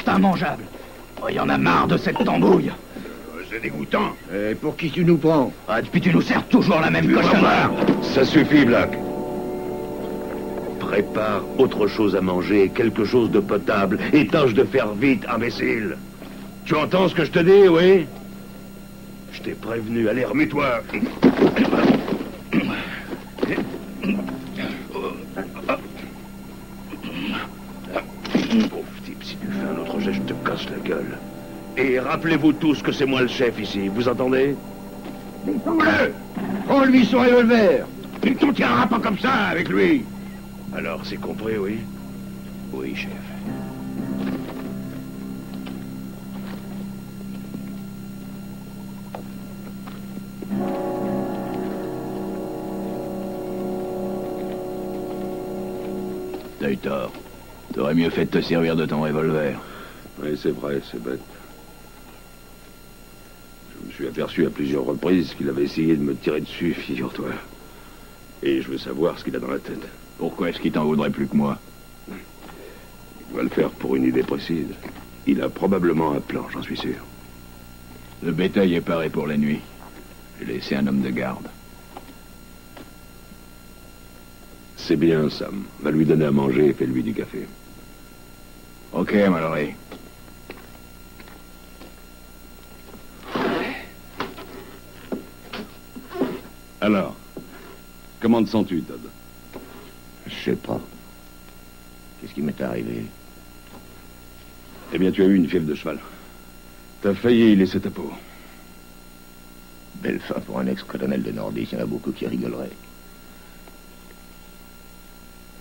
juste immangeable. Oh, y en a marre de cette tambouille. C'est dégoûtant. Et pour qui tu nous prends? Ah, depuis tu nous sers toujours la même cochonnerie. Ça suffit, Black. Prépare autre chose à manger, quelque chose de potable, et tâche de faire vite, imbécile. Tu entends ce que je te dis, oui? Je t'ai prévenu, allez, remets-toi. Pauvre type, si tu fais un autre geste, je te casse la gueule. Et rappelez-vous tous que c'est moi le chef ici, vous entendez? Descends-le! Prends-lui son revolver! Il t'en tirera pas comme ça avec lui. Alors, c'est compris, oui? Oui, chef. T'as eu tort. T'aurais mieux fait de te servir de ton revolver. Oui, c'est vrai, c'est bête. Je me suis aperçu à plusieurs reprises qu'il avait essayé de me tirer dessus, figure-toi. Et je veux savoir ce qu'il a dans la tête. Pourquoi est-ce qu'il t'en voudrait plus que moi? Il va le faire pour une idée précise. Il a probablement un plan, j'en suis sûr. Le bétail est paré pour la nuit. J'ai laissé un homme de garde. C'est bien, Sam. Va lui donner à manger et fais-lui du café. Ok, Mallory. Alors, comment te sens-tu, Todd? Je sais pas. Qu'est-ce qui m'est arrivé? Eh bien, tu as eu une fièvre de cheval. T'as failli y laisser ta peau. Belle fin pour un ex-colonel de Nordis, il y en a beaucoup qui rigoleraient.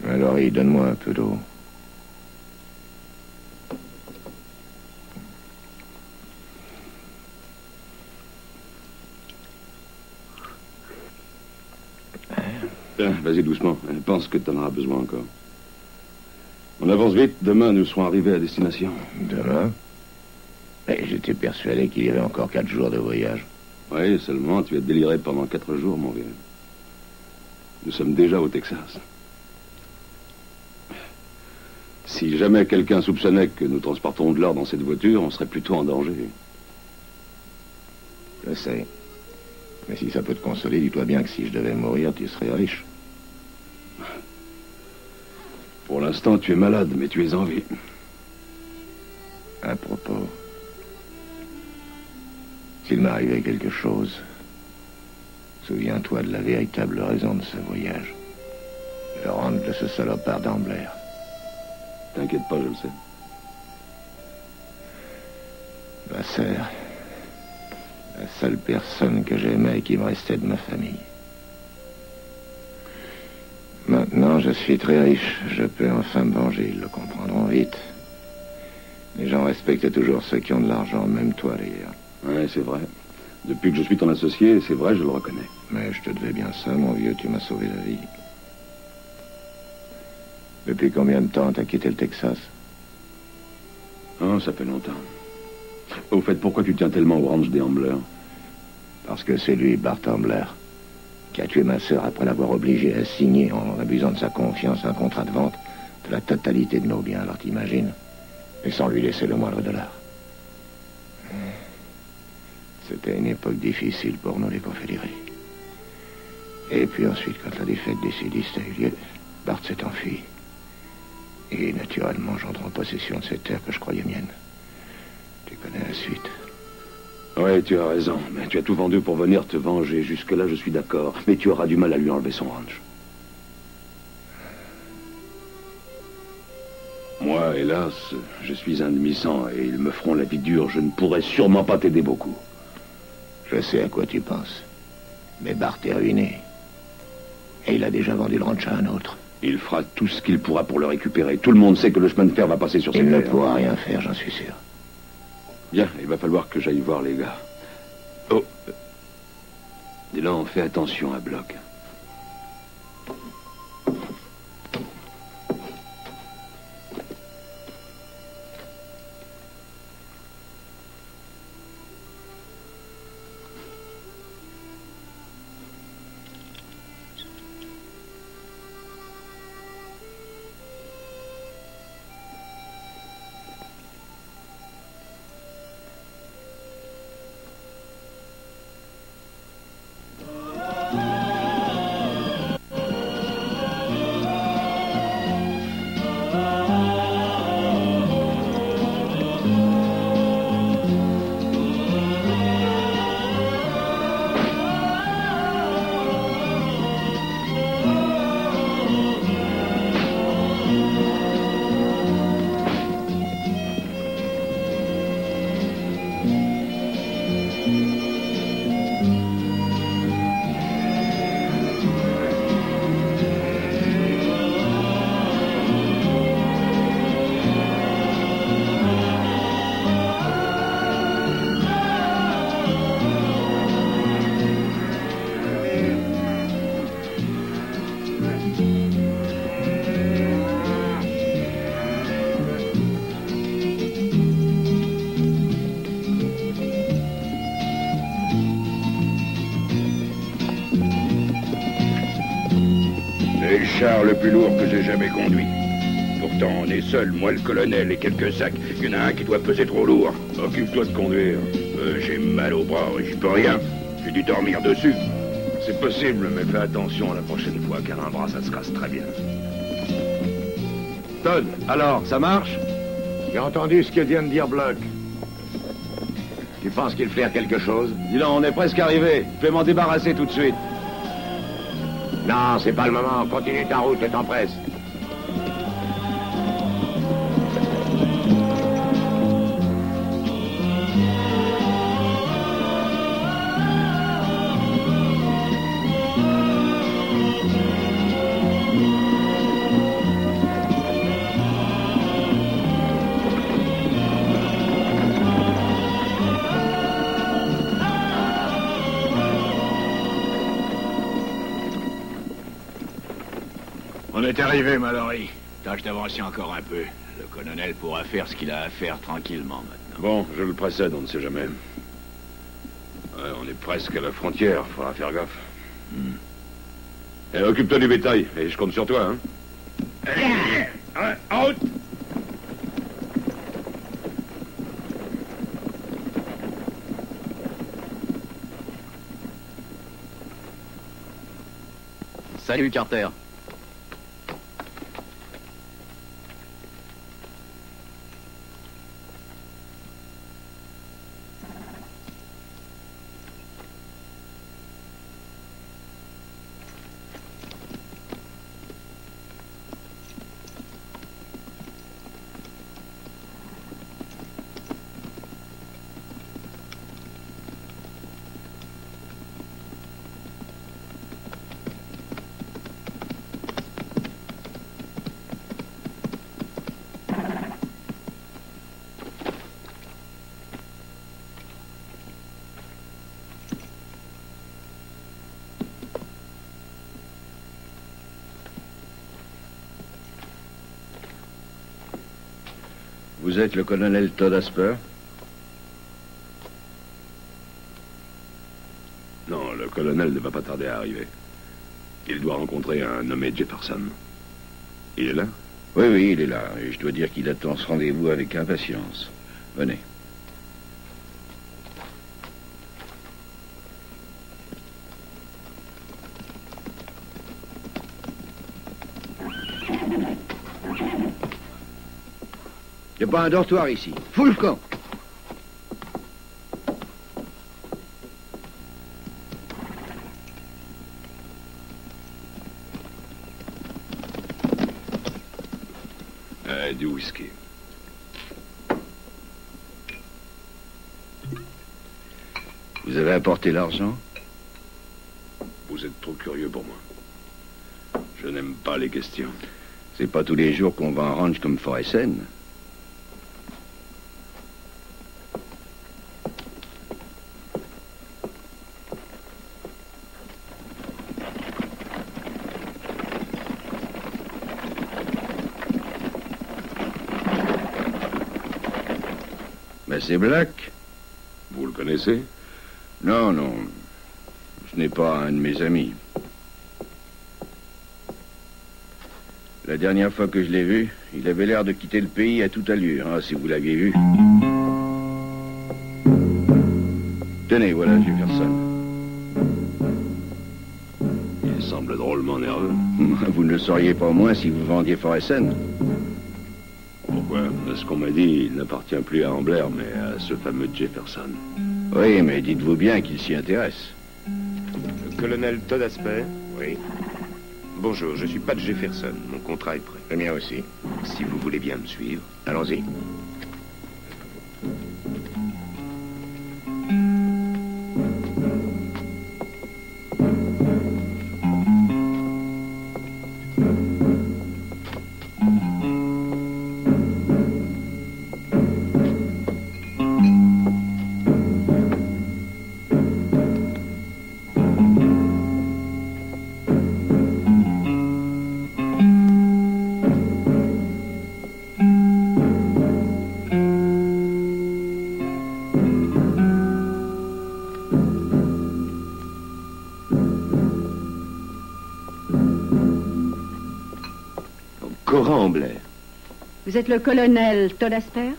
Alors, donne-moi un peu d'eau. Tiens, vas-y doucement. Pense que t'en auras besoin encore. On avance vite. Demain, nous serons arrivés à destination. Demain? Mais j'étais persuadé qu'il y avait encore 4 jours de voyage. Oui, seulement tu as déliré pendant 4 jours, mon vieux. Nous sommes déjà au Texas. Si jamais quelqu'un soupçonnait que nous transportons de l'or dans cette voiture, on serait plutôt en danger. Je sais. Mais si ça peut te consoler, dis-toi bien que si je devais mourir, tu serais riche. Pour l'instant, tu es malade, mais tu es en vie. À propos, s'il m'arrivait quelque chose, souviens-toi de la véritable raison de ce voyage. Le rendre de ce salopard d'Ambler. T'inquiète pas, je le sais. Ma sœur, la seule personne que j'aimais et qui me restait de ma famille. Maintenant, je suis très riche. Je peux enfin me venger. Ils le comprendront vite. Les gens respectent toujours ceux qui ont de l'argent, même toi, d'ailleurs. Ouais, c'est vrai. Depuis que je suis ton associé, c'est vrai, je le reconnais. Mais je te devais bien ça, mon vieux. Tu m'as sauvé la vie. Depuis combien de temps t'as quitté le Texas? Oh, ça fait longtemps. Au fait, pourquoi tu tiens tellement au ranch des Ambler? Parce que c'est lui, Bart Ambler, qui a tué ma sœur après l'avoir obligé à signer, en abusant de sa confiance, un contrat de vente de la totalité de nos biens, alors t'imagines? Et sans lui laisser le moindre dollar. C'était une époque difficile pour nous, les confédérés. Et puis ensuite, quand la défaite des sudistes a eu lieu, Bart s'est enfui. Et naturellement, j'entre en possession de cette terre que je croyais mienne. Tu connais la suite. Ouais, tu as raison. Mais tu as tout vendu pour venir te venger. Jusque-là, je suis d'accord. Mais tu auras du mal à lui enlever son ranch. Moi, hélas, je suis un demi-sang et ils me feront la vie dure. Je ne pourrai sûrement pas t'aider beaucoup. Je sais à quoi tu penses. Mais Bart est ruiné. Et il a déjà vendu le ranch à un autre. Il fera tout ce qu'il pourra pour le récupérer. Tout le monde sait que le chemin de fer va passer sur ses terres. Il ne pourra rien faire, j'en suis sûr. Bien, il va falloir que j'aille voir les gars. Oh. Dylan, fais attention à Block. char le plus lourd que j'ai jamais conduit. Pourtant, on est seul, moi, le colonel et quelques sacs. Il y en a un qui doit peser trop lourd. Occupe-toi de conduire. J'ai mal au bras, j'y peux rien. J'ai dû dormir dessus. C'est possible, mais fais attention la prochaine fois, car un bras, ça se casse très bien. Todd, alors, ça marche? J'ai entendu ce que vient de dire Block. Tu penses qu'il flaire quelque chose? Dis-donc, on est presque arrivé. Je vais m'en débarrasser tout de suite. Non, c'est pas le moment. Continue ta route, le temps presse. On est arrivé, Mallory. Tâche d'avancer encore un peu. Le colonel pourra faire ce qu'il a à faire tranquillement maintenant. Bon, je le précède, on ne sait jamais. Ouais, on est presque à la frontière, faudra faire gaffe. Et occupe-toi du bétail, et je compte sur toi, hein. Allez, en route! Salut, Carter. Vous êtes le colonel Todd Asper? Non, le colonel ne va pas tarder à arriver. Il doit rencontrer un nommé Jefferson. Il est là? Oui, oui, il est là. Et je dois dire qu'il attend ce rendez-vous avec impatience. Venez. Il n'y a pas un dortoir ici. Fous le camp! Du whisky. Vous avez apporté l'argent? Vous êtes trop curieux pour moi. Je n'aime pas les questions. C'est pas tous les jours qu'on va en ranch comme Forest-Sen. Ben c'est Black. Vous le connaissez? Non, non. Ce n'est pas un de mes amis. La dernière fois que je l'ai vu, il avait l'air de quitter le pays à toute allure, hein, si vous l'aviez vu. Tenez, voilà Jefferson. Il semble drôlement nerveux. Vous ne le sauriez pas moins si vous vendiez Forest-Sen. Pourquoi? De ce qu'on m'a dit, il n'appartient plus à Ambler, mais à ce fameux Jefferson. Oui, mais dites-vous bien qu'il s'y intéresse. Le colonel Todd Asper? Oui. Bonjour, je suis Pat Jefferson. Mon contrat est prêt. Le mien aussi. Si vous voulez bien me suivre. Allons-y. Cora Ambler. Vous êtes le colonel Todd Asper?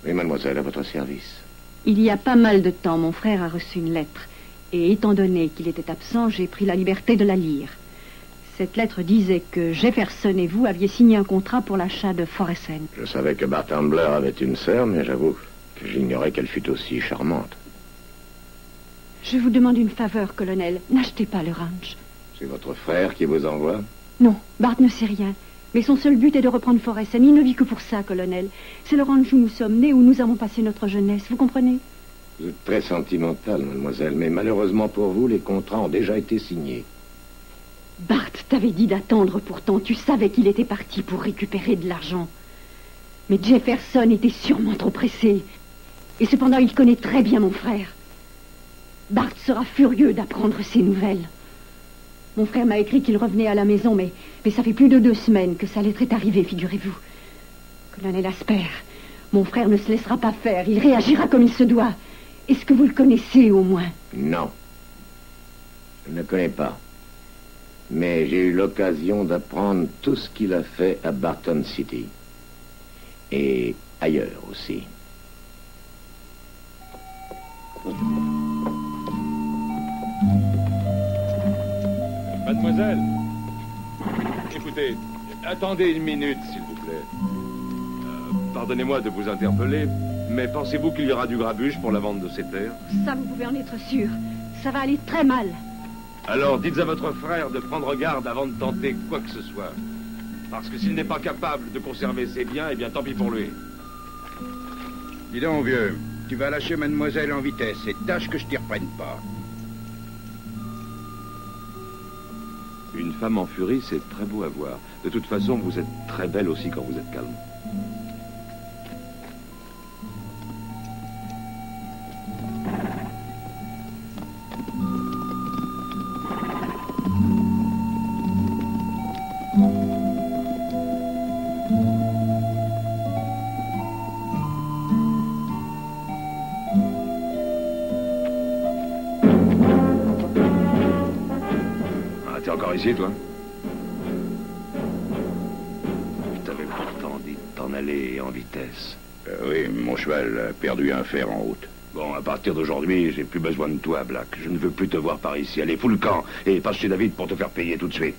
Oui, mademoiselle, à votre service. Il y a pas mal de temps, mon frère a reçu une lettre. Et étant donné qu'il était absent, j'ai pris la liberté de la lire. Cette lettre disait que Jefferson et vous aviez signé un contrat pour l'achat de Forest End. Je savais que Bart Ambler avait une sœur, mais j'avoue que j'ignorais qu'elle fût aussi charmante. Je vous demande une faveur, colonel. N'achetez pas le ranch. C'est votre frère qui vous envoie? Non, Bart ne sait rien. Mais son seul but est de reprendre Forest End. Il ne vit que pour ça, colonel. C'est le ranch où nous sommes nés, où nous avons passé notre jeunesse. Vous comprenez? Vous êtes très sentimentale, mademoiselle, mais malheureusement pour vous, les contrats ont déjà été signés. Bart t'avait dit d'attendre pourtant. Tu savais qu'il était parti pour récupérer de l'argent. Mais Jefferson était sûrement trop pressé. Et cependant, il connaît très bien mon frère. Bart sera furieux d'apprendre ces nouvelles. Mon frère m'a écrit qu'il revenait à la maison, mais ça fait plus de 2 semaines que sa lettre est arrivée, figurez-vous. Colonel Asper, mon frère ne se laissera pas faire. Il réagira comme il se doit. Est-ce que vous le connaissez, au moins? Non. Je ne le connais pas. Mais j'ai eu l'occasion d'apprendre tout ce qu'il a fait à Barton City. Et ailleurs aussi. Mademoiselle, écoutez, attendez une minute, s'il vous plaît. Pardonnez-moi de vous interpeller, mais pensez-vous qu'il y aura du grabuge pour la vente de ces terres? Ça, vous pouvez en être sûr. Ça va aller très mal. Alors, dites à votre frère de prendre garde avant de tenter quoi que ce soit. Parce que s'il n'est pas capable de conserver ses biens, eh bien, tant pis pour lui. Dis donc, vieux, tu vas lâcher mademoiselle en vitesse et tâche que je t'y reprenne pas. Une femme en furie, c'est très beau à voir. De toute façon, vous êtes très belle aussi quand vous êtes calme. T'es encore ici, toi? Je t'avais pourtant dit de t'en aller en vitesse. Oui, mon cheval a perdu un fer en route. Bon, à partir d'aujourd'hui, j'ai plus besoin de toi, Black. Je ne veux plus te voir par ici. Allez, fous le camp et passe chez David pour te faire payer tout de suite.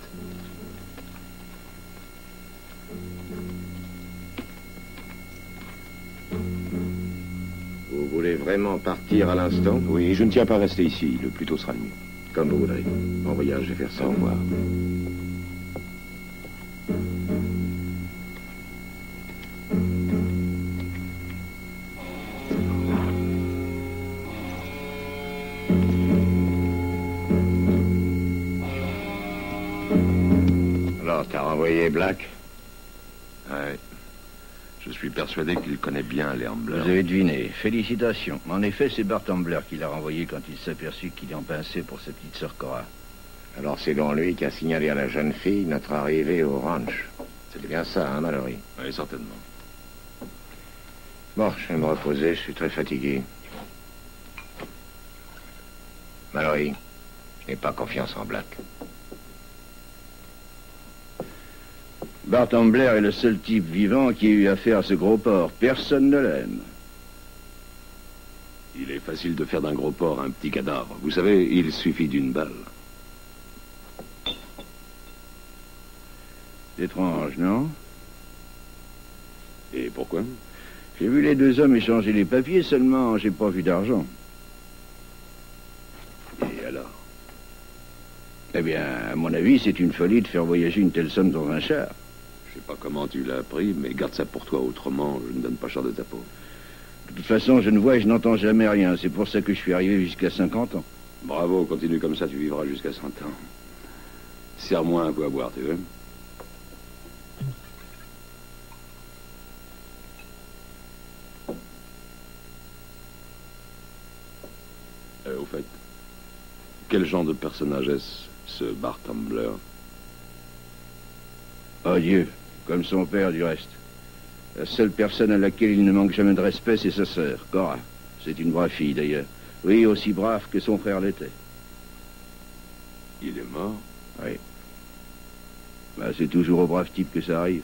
Vous voulez vraiment partir à l'instant? Oui, je ne tiens pas à rester ici. Le plus tôt sera le mieux. Comme vous voudrez. Bon voyage, Jefferson. Au revoir. Alors, t'as renvoyé Black? Ouais. Je suis persuadé qu'il connaît bien les Ambler. Vous avez deviné. Félicitations. En effet, c'est Bart Ambler qui l'a renvoyé quand il s'aperçut qu'il en pinçait pour sa petite sœur Cora. Alors c'est donc lui qui a signalé à la jeune fille notre arrivée au ranch. C'était bien ça, hein, Mallory? Oui, certainement. Bon, je vais me reposer, je suis très fatigué. Mallory, je n'ai pas confiance en Black. Bart Ambler est le seul type vivant qui ait eu affaire à ce gros porc. Personne ne l'aime. Il est facile de faire d'un gros porc un petit cadavre. Vous savez, il suffit d'une balle. Étrange, non? Et pourquoi? J'ai vu les 2 hommes échanger les papiers, seulement j'ai pas vu d'argent. Et alors? Eh bien, à mon avis, c'est une folie de faire voyager une telle somme dans un char. Je sais pas comment tu l'as appris, mais garde ça pour toi, autrement, je ne donne pas cher de ta peau. De toute façon, je ne vois et je n'entends jamais rien. C'est pour ça que je suis arrivé jusqu'à 50 ans. Bravo, continue comme ça, tu vivras jusqu'à 100 ans. Serre-moi un coup à boire, tu veux? Au fait, quel genre de personnage est-ce, ce Bart Ambler? Oh Dieu, comme son père du reste. La seule personne à laquelle il ne manque jamais de respect, c'est sa sœur, Cora. C'est une brave fille, d'ailleurs. Oui, aussi brave que son frère l'était. Il est mort? Oui. Bah, c'est toujours aux braves types que ça arrive.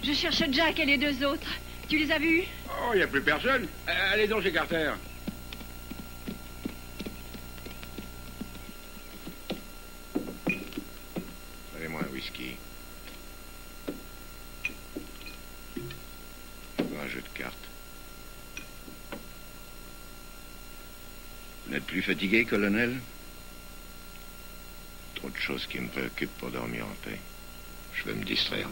Je cherche Jack et les deux autres. Tu les as vus? Oh, il n'y a plus personne. Allez donc chez Carter. Donnez-moi un whisky. Un jeu de cartes. Vous n'êtes plus fatigué, colonel? Trop de choses qui me préoccupent pour dormir en paix. Je vais me distraire.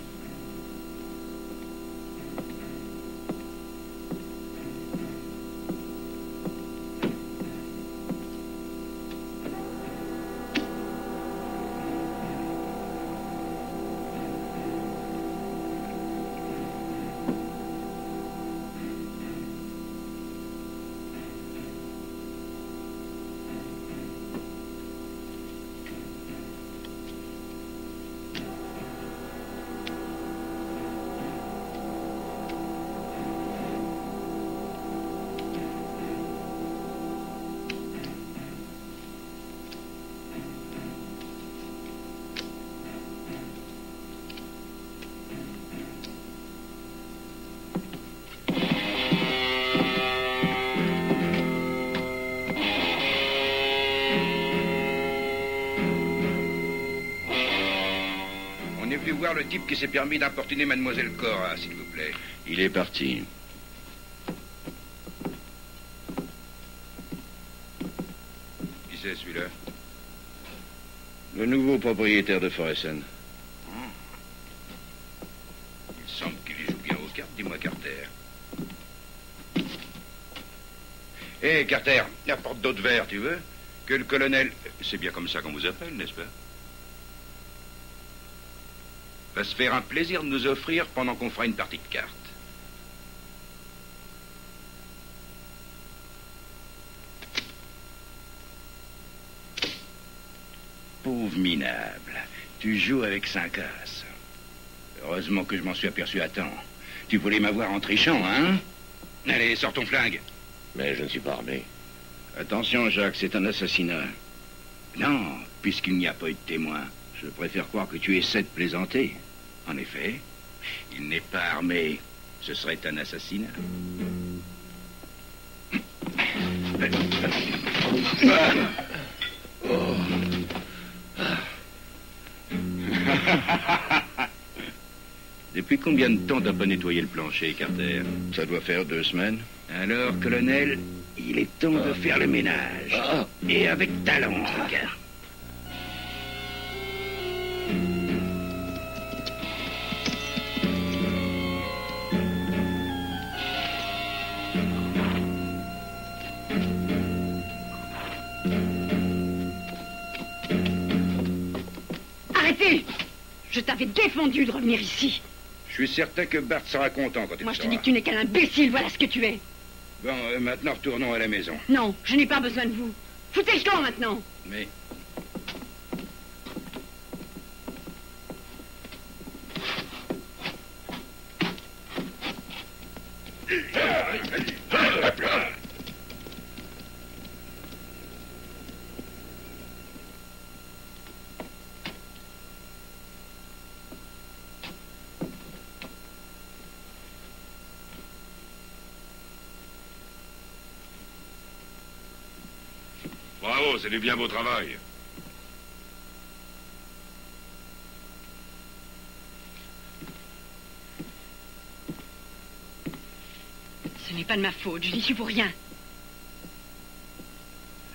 Voir le type qui s'est permis d'importuner mademoiselle Cora, s'il vous plaît. Il est parti. Qui c'est, celui-là? Le nouveau propriétaire de Foresten. Il semble qu'il y joue bien aux cartes, dis-moi, Carter. Hé, Carter, apporte d'autres verres, tu veux? Que le colonel... C'est bien comme ça qu'on vous appelle, n'est-ce pas? Va se faire un plaisir de nous offrir pendant qu'on fera une partie de cartes. Pauvre minable, tu joues avec 5 as. Heureusement que je m'en suis aperçu à temps. Tu voulais m'avoir en trichant, hein? Allez, sors ton flingue. Mais je ne suis pas armé. Attention, Jacques, c'est un assassinat. Non, puisqu'il n'y a pas eu de témoin. Je préfère croire que tu essaies de plaisanter. En effet, il n'est pas armé. Ce serait un assassinat. Depuis combien de temps t'as pas nettoyé le plancher, Carter? Ça doit faire 2 semaines. Alors, colonel, il est temps de faire le ménage. Et avec talent, en tout cas. Arrêtez! Je t'avais défendu de revenir ici. Je suis certain que Bart sera content quand il Moi, je te saura. dis que tu n'es qu'un imbécile, voilà ce que tu es. Bon, maintenant, retournons à la maison. Non, je n'ai pas besoin de vous. Foutez le camp maintenant. Mais... Bravo, c'est du bien beau travail. Ce n'est pas de ma faute, je n'y suis pour rien.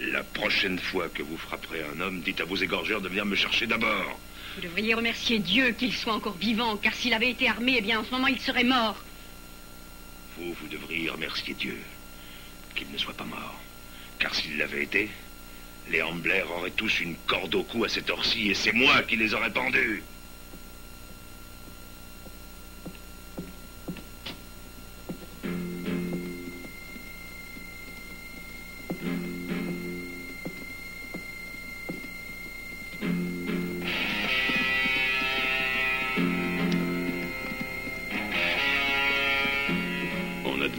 La prochaine fois que vous frapperez un homme, dites à vos égorgeurs de venir me chercher d'abord. Vous devriez remercier Dieu qu'il soit encore vivant, car s'il avait été armé, eh bien, en ce moment, il serait mort. Vous devriez remercier Dieu qu'il ne soit pas mort. Car s'il l'avait été, les Ambler auraient tous une corde au cou à cette heure-ci, et c'est moi qui les aurais pendus.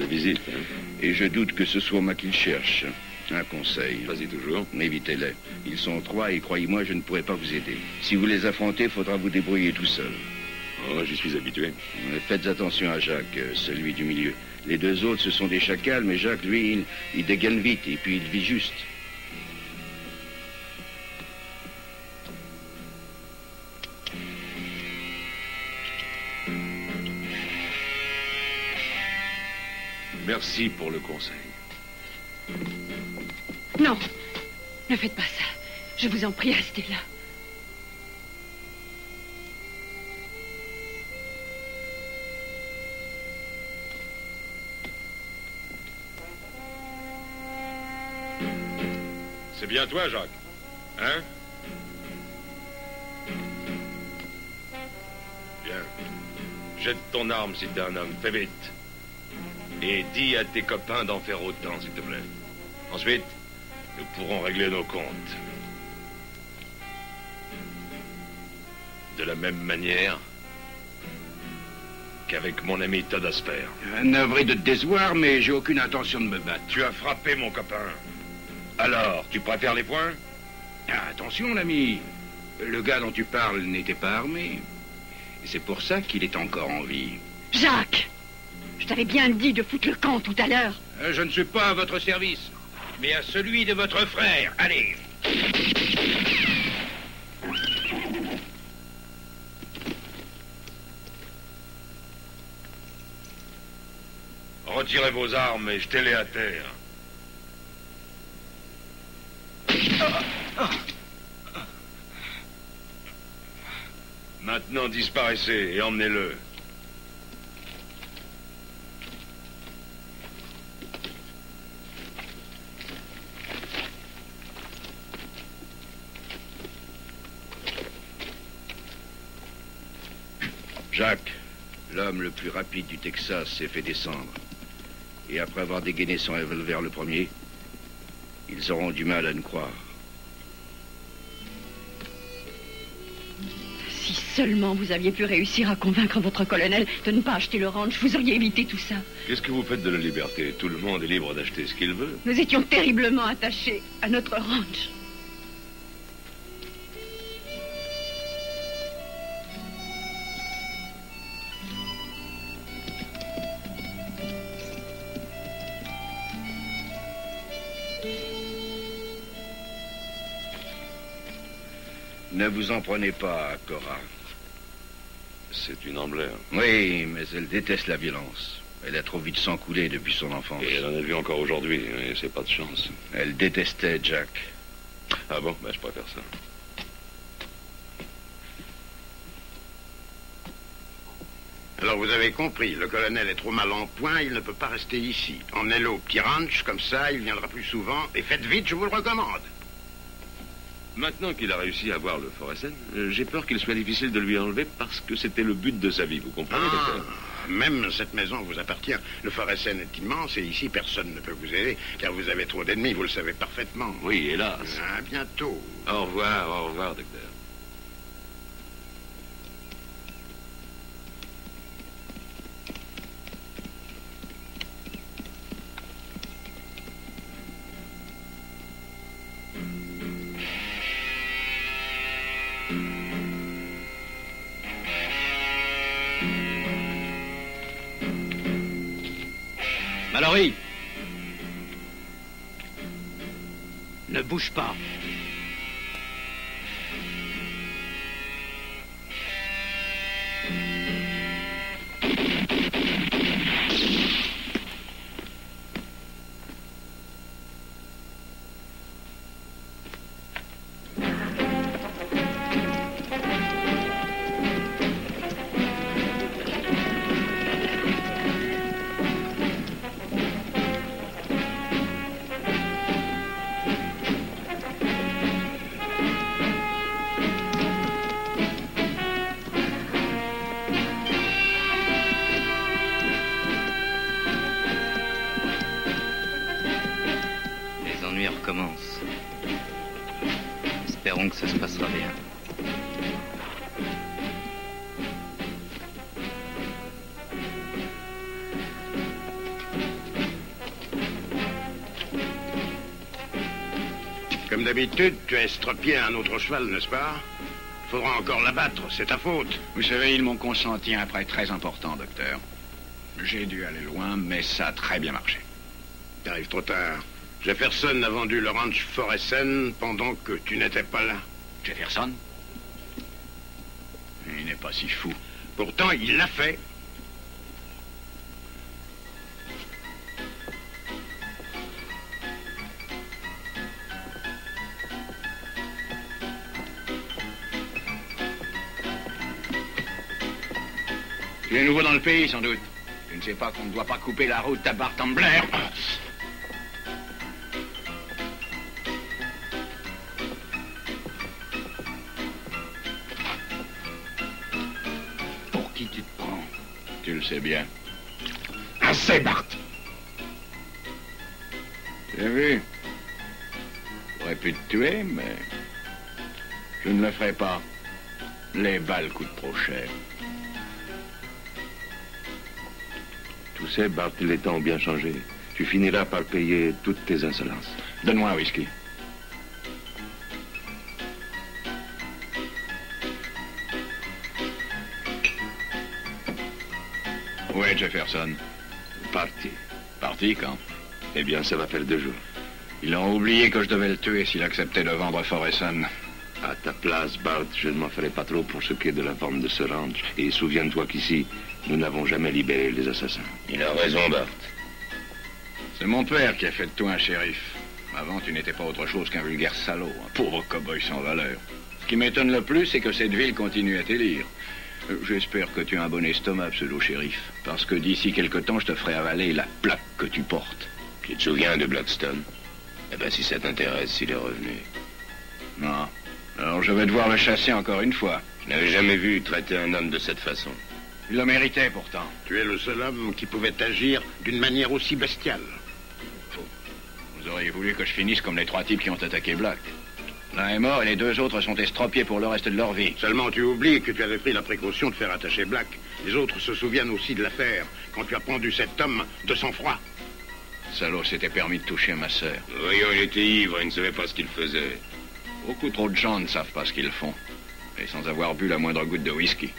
Visite, hein. Et je doute que ce soit moi qu'il cherche. Un conseil. Vas-y toujours. Évitez-les. Ils sont 3 et croyez-moi, je ne pourrai pas vous aider. Si vous les affrontez, il faudra vous débrouiller tout seul. Oh, j'y suis habitué. Faites attention à Jacques, celui du milieu. Les 2 autres, ce sont des chacals, mais Jacques, lui, il dégaine vite et puis il vit juste. Merci pour le conseil. Non, ne faites pas ça. Je vous en prie, restez là. C'est bien toi, Jacques. Hein? Bien. Jette ton arme si t'es un homme. Fais vite. Et dis à tes copains d'en faire autant, s'il te plaît. Ensuite, nous pourrons régler nos comptes. De la même manière qu'avec mon ami Todd Asper. Navré de te décevoir, mais j'ai aucune intention de me battre. Tu as frappé, mon copain. Alors, tu préfères les poings? Ah, attention, l'ami. Le gars dont tu parles n'était pas armé. Et c'est pour ça qu'il est encore en vie. Jacques! Je t'avais bien dit de foutre le camp tout à l'heure. Je ne suis pas à votre service, mais à celui de votre frère. Allez. Retirez vos armes et jetez-les à terre. Maintenant, disparaissez et emmenez-le. Jacques, l'homme le plus rapide du Texas, s'est fait descendre. Et après avoir dégainé son revolver le premier, ils auront du mal à nous croire. Si seulement vous aviez pu réussir à convaincre votre colonel de ne pas acheter le ranch, vous auriez évité tout ça. Qu'est-ce que vous faites de la liberté? Tout le monde est libre d'acheter ce qu'il veut. Nous étions terriblement attachés à notre ranch. Ne vous en prenez pas, Cora. C'est une Ambler. Oui, mais elle déteste la violence. Elle a trop vite sang coulé depuis son enfance. Et elle en a vu encore aujourd'hui, et c'est pas de chance. Elle détestait Jack. Ah bon? Ben, je préfère ça. Alors vous avez compris, le colonel est trop mal en point, il ne peut pas rester ici. Emmenez-le au petit ranch, comme ça, il viendra plus souvent. Et faites vite, je vous le recommande. Maintenant qu'il a réussi à voir le Foresten, j'ai peur qu'il soit difficile de lui enlever parce que c'était le but de sa vie, vous comprenez, docteur? Même cette maison vous appartient. Le Foresten est immense et ici personne ne peut vous aider car vous avez trop d'ennemis, vous le savez parfaitement. Oui, hélas. À bientôt. Au revoir, docteur. Mallory! Ne bouge pas. l'ennui recommence. Espérons que ça se passera bien. Comme d'habitude, tu as estropié un autre cheval, n'est-ce pas? Faudra encore l'abattre, c'est ta faute. Vous savez, ils m'ont consenti un prêt très important, docteur. J'ai dû aller loin, mais ça a très bien marché. T'arrives trop tard. Jefferson a vendu le ranch Foresten pendant que tu n'étais pas là. Jefferson? Il n'est pas si fou. Pourtant, il l'a fait. Tu es nouveau dans le pays, sans doute. Tu ne sais pas qu'on ne doit pas couper la route à Bart Ambler. Pour qui tu te prends? Tu le sais bien. Assez, Bart! Tu as vu? J'aurais pu te tuer, mais je ne le ferai pas. Les balles coûtent trop cher. Tu sais, Bart, les temps ont bien changé. Tu finiras par payer toutes tes insolences. Donne-moi un whisky. Où est Jefferson? Parti. Parti quand? Eh bien, ça va faire 2 jours. Ils ont oublié que je devais le tuer s'il acceptait de vendre Foresten. À ta place, Bart, je ne m'en ferai pas trop pour ce qui est de la vente de ce ranch. Et souviens-toi qu'ici, nous n'avons jamais libéré les assassins. Il a raison, Bart. C'est mon père qui a fait de toi un shérif. Avant, tu n'étais pas autre chose qu'un vulgaire salaud, un pauvre cow-boy sans valeur. Ce qui m'étonne le plus, c'est que cette ville continue à t'élire. J'espère que tu as un bon estomac, pseudo-shérif. Parce que d'ici quelque temps, je te ferai avaler la plaque que tu portes. Tu te souviens de Blackstone? Eh ben, si ça t'intéresse, il est revenu. Non. Alors je vais devoir le chasser encore une fois. Je n'avais jamais vu traiter un homme de cette façon. Il le méritait pourtant. Tu es le seul homme qui pouvait agir d'une manière aussi bestiale. Vous auriez voulu que je finisse comme les 3 types qui ont attaqué Black. L'un est mort et les 2 autres sont estropiés pour le reste de leur vie. Seulement tu oublies que tu avais pris la précaution de faire attacher Black. Les autres se souviennent aussi de l'affaire, quand tu as pendu cet homme de sang-froid. Salaud s'était permis de toucher ma sœur. Voyons, il était ivre, il ne savait pas ce qu'il faisait. Beaucoup trop de gens ne savent pas ce qu'ils font. Et sans avoir bu la moindre goutte de whisky.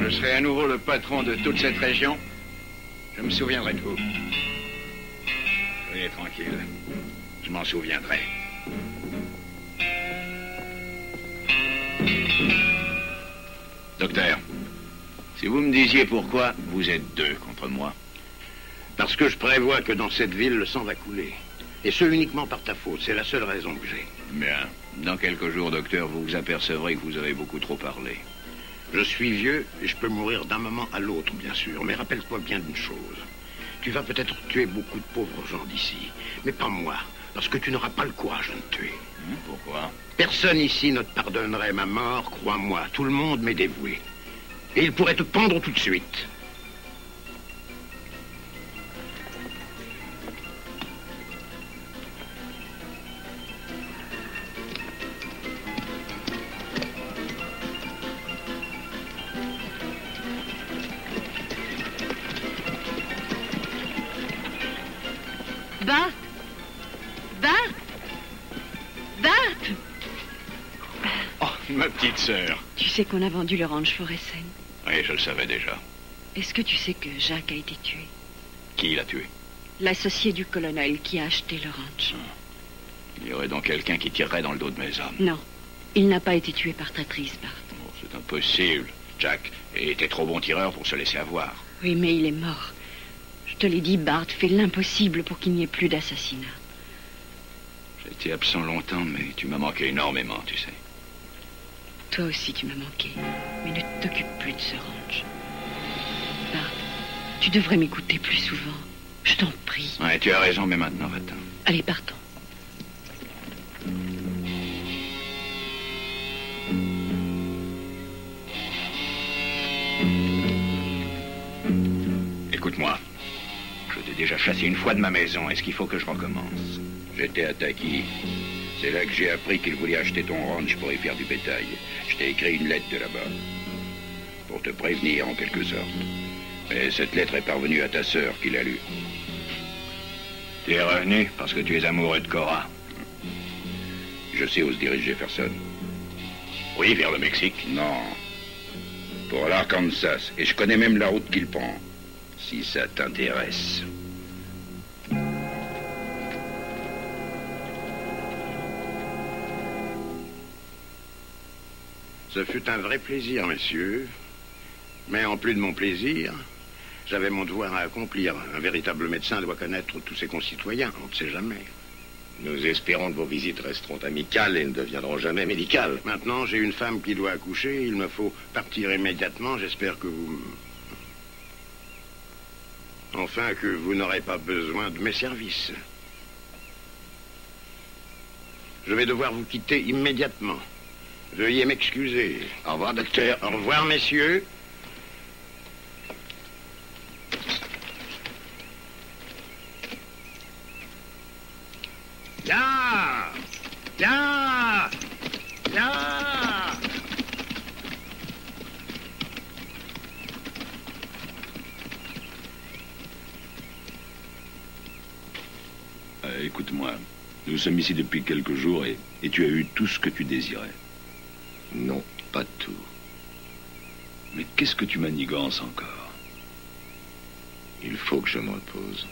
Je serai à nouveau le patron de toute cette région. Je me souviendrai de vous. Soyez tranquille. Je m'en souviendrai. Docteur, si vous me disiez pourquoi vous êtes 2 contre moi. Parce que je prévois que dans cette ville, le sang va couler. Et ce, uniquement par ta faute. C'est la seule raison que j'ai. Bien. Dans quelques jours, docteur, vous vous apercevrez que vous avez beaucoup trop parlé. Je suis vieux et je peux mourir d'un moment à l'autre, bien sûr. Mais rappelle-toi bien d'une chose. Tu vas peut-être tuer beaucoup de pauvres gens d'ici. Mais pas moi. Parce que tu n'auras pas le courage de me tuer. Pourquoi? Personne ici ne te pardonnerait ma mort, crois-moi. Tout le monde m'est dévoué. Et il pourrait te pendre tout de suite. Bart! Bart! Bart! Oh, ma petite sœur. Tu sais qu'on a vendu le ranch Foresten. Oui, je le savais déjà. Est-ce que tu sais que Jacques a été tué? Qui l'a tué? L'associé du colonel qui a acheté le ranch. Il y aurait donc quelqu'un qui tirerait dans le dos de mes hommes. Non, il n'a pas été tué par traîtrise, Bart. Oh, c'est impossible. Jack était trop bon tireur pour se laisser avoir. Oui, mais il est mort. Je te l'ai dit, Bart, fais l'impossible pour qu'il n'y ait plus d'assassinat. J'ai été absent longtemps, mais tu m'as manqué énormément, tu sais. Toi aussi, tu m'as manqué. Mais ne t'occupe plus de ce ranch. Bart, tu devrais m'écouter plus souvent. Je t'en prie. Ouais, tu as raison, mais maintenant, va-t'en. Allez, partons. Écoute-moi. Je t'ai déjà chassé une fois de ma maison. Est-ce qu'il faut que je recommence? J'étais à Taki. C'est là que j'ai appris qu'il voulait acheter ton ranch pour y faire du bétail. Je t'ai écrit une lettre de là-bas. Pour te prévenir, en quelque sorte. Et cette lettre est parvenue à ta sœur qui l'a lue. Tu es revenu parce que tu es amoureux de Cora. Je sais où se dirige Jefferson. Oui, vers le Mexique. Non. Pour l'Arkansas. Et je connais même la route qu'il prend. Si ça t'intéresse. Ce fut un vrai plaisir, messieurs. Mais en plus de mon plaisir, j'avais mon devoir à accomplir. Un véritable médecin doit connaître tous ses concitoyens. On ne sait jamais. Nous espérons que vos visites resteront amicales et ne deviendront jamais médicales. Maintenant, j'ai une femme qui doit accoucher. Il me faut partir immédiatement. J'espère que vous... Enfin, que vous n'aurez pas besoin de mes services. Je vais devoir vous quitter immédiatement. Veuillez m'excuser. Au revoir, docteur. Au revoir, messieurs. Là! Là! Là! Écoute-moi, nous sommes ici depuis quelques jours et tu as eu tout ce que tu désirais. Non, pas tout. Mais qu'est-ce que tu manigances encore? Il faut que je me repose.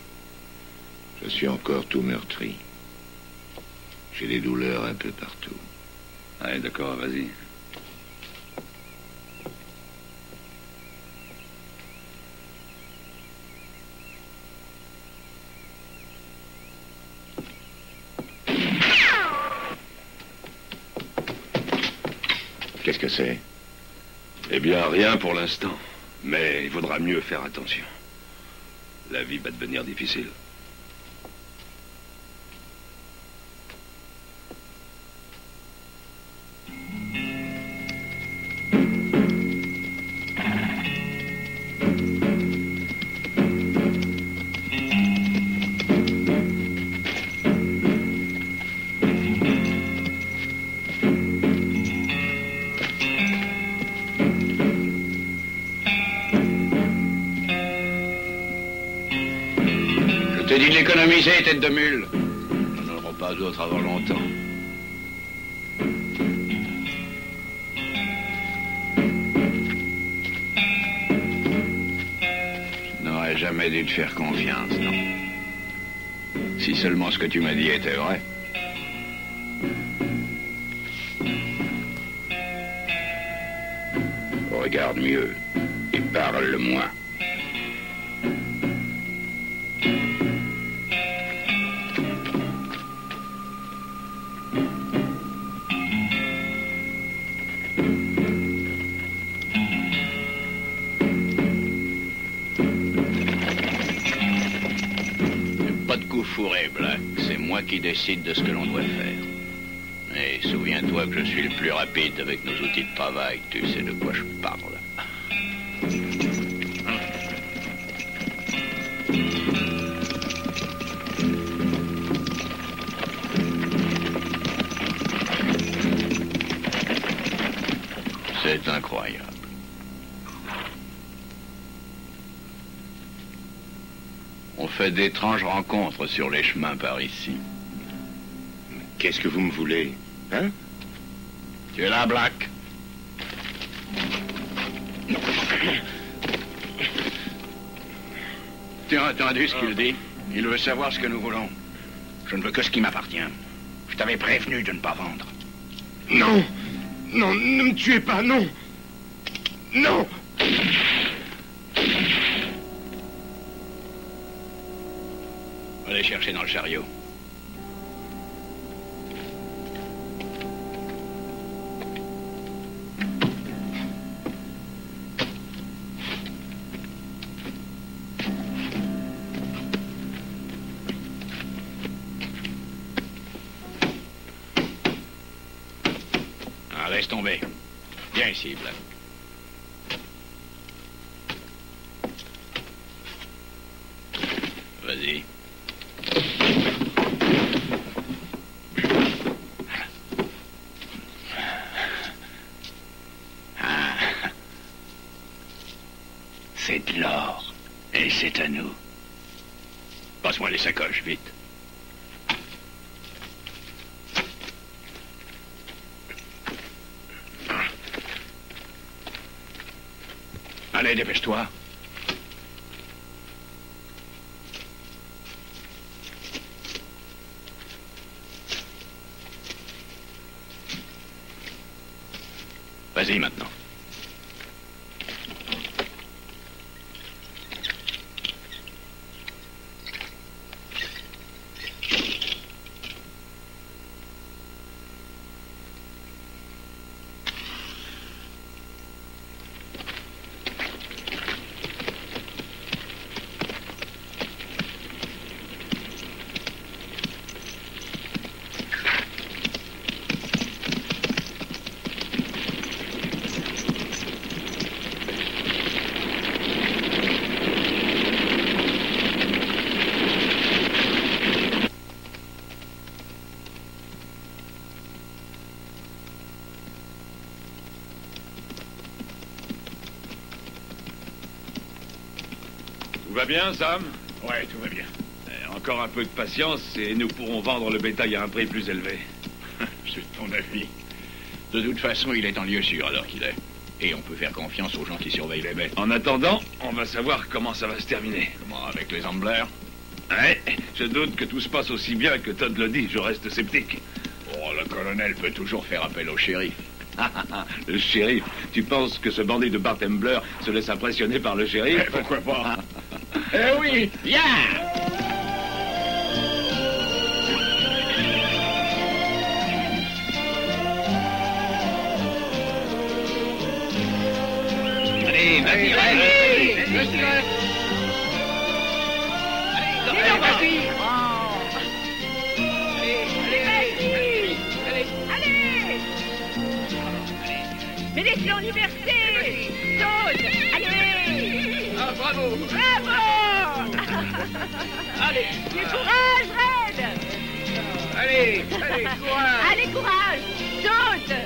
Je suis encore tout meurtri. J'ai des douleurs un peu partout. Ouais, d'accord, vas-y. Qu'est-ce que c'est? Eh bien, rien pour l'instant. Mais il vaudra mieux faire attention. La vie va devenir difficile. Je t'ai dit de l'économiser, tête de mule. Nous n'en aurons pas d'autres avant longtemps. Je n'aurais jamais dû te faire confiance, non. Si seulement ce que tu m'as dit était vrai. Regarde mieux et parle moins. Pas de coup fourré, Black. C'est moi qui décide de ce que l'on doit faire. Et souviens-toi que je suis le plus rapide avec nos outils de travail. Tu sais de quoi je parle. C'est incroyable. On fait d'étranges rencontres sur les chemins par ici. Qu'est-ce que vous me voulez? Hein? Tu es là, Black? Tu as entendu ce qu'il dit? Il veut savoir ce que nous voulons. Je ne veux que ce qui m'appartient. Je t'avais prévenu de ne pas vendre. Non! Non, ne me tuez pas, non! Non! On va les chercher dans le chariot. Ah, laisse tomber. Viens ici, Black. Vas-y. Ah. C'est de l'or. Et c'est à nous. Passe-moi les sacoches, vite. Allez, dépêche-toi. Vas-y maintenant. Tout va bien, Sam? Ouais, tout va bien. Encore un peu de patience et nous pourrons vendre le bétail à un prix plus élevé. Je suis de ton avis. De toute façon, il est en lieu sûr alors qu'il est. Et on peut faire confiance aux gens qui surveillent les bêtes. En attendant, on va savoir comment ça va se terminer. Comment, avec les Ambler? Ouais, je doute que tout se passe aussi bien que Todd le dit, je reste sceptique. Oh, le colonel peut toujours faire appel au shérif. Le shérif? Tu penses que ce bandit de Bart Ambler se laisse impressionner par le shérif? Pourquoi pas? Eh oui, viens! Allez, vas-y, Mais laisse-le en liberté! Saute! Allez! Ah, bravo! Bravo! Allez! Mais courage, Red! Allez, courage! Allez, courage! Saute!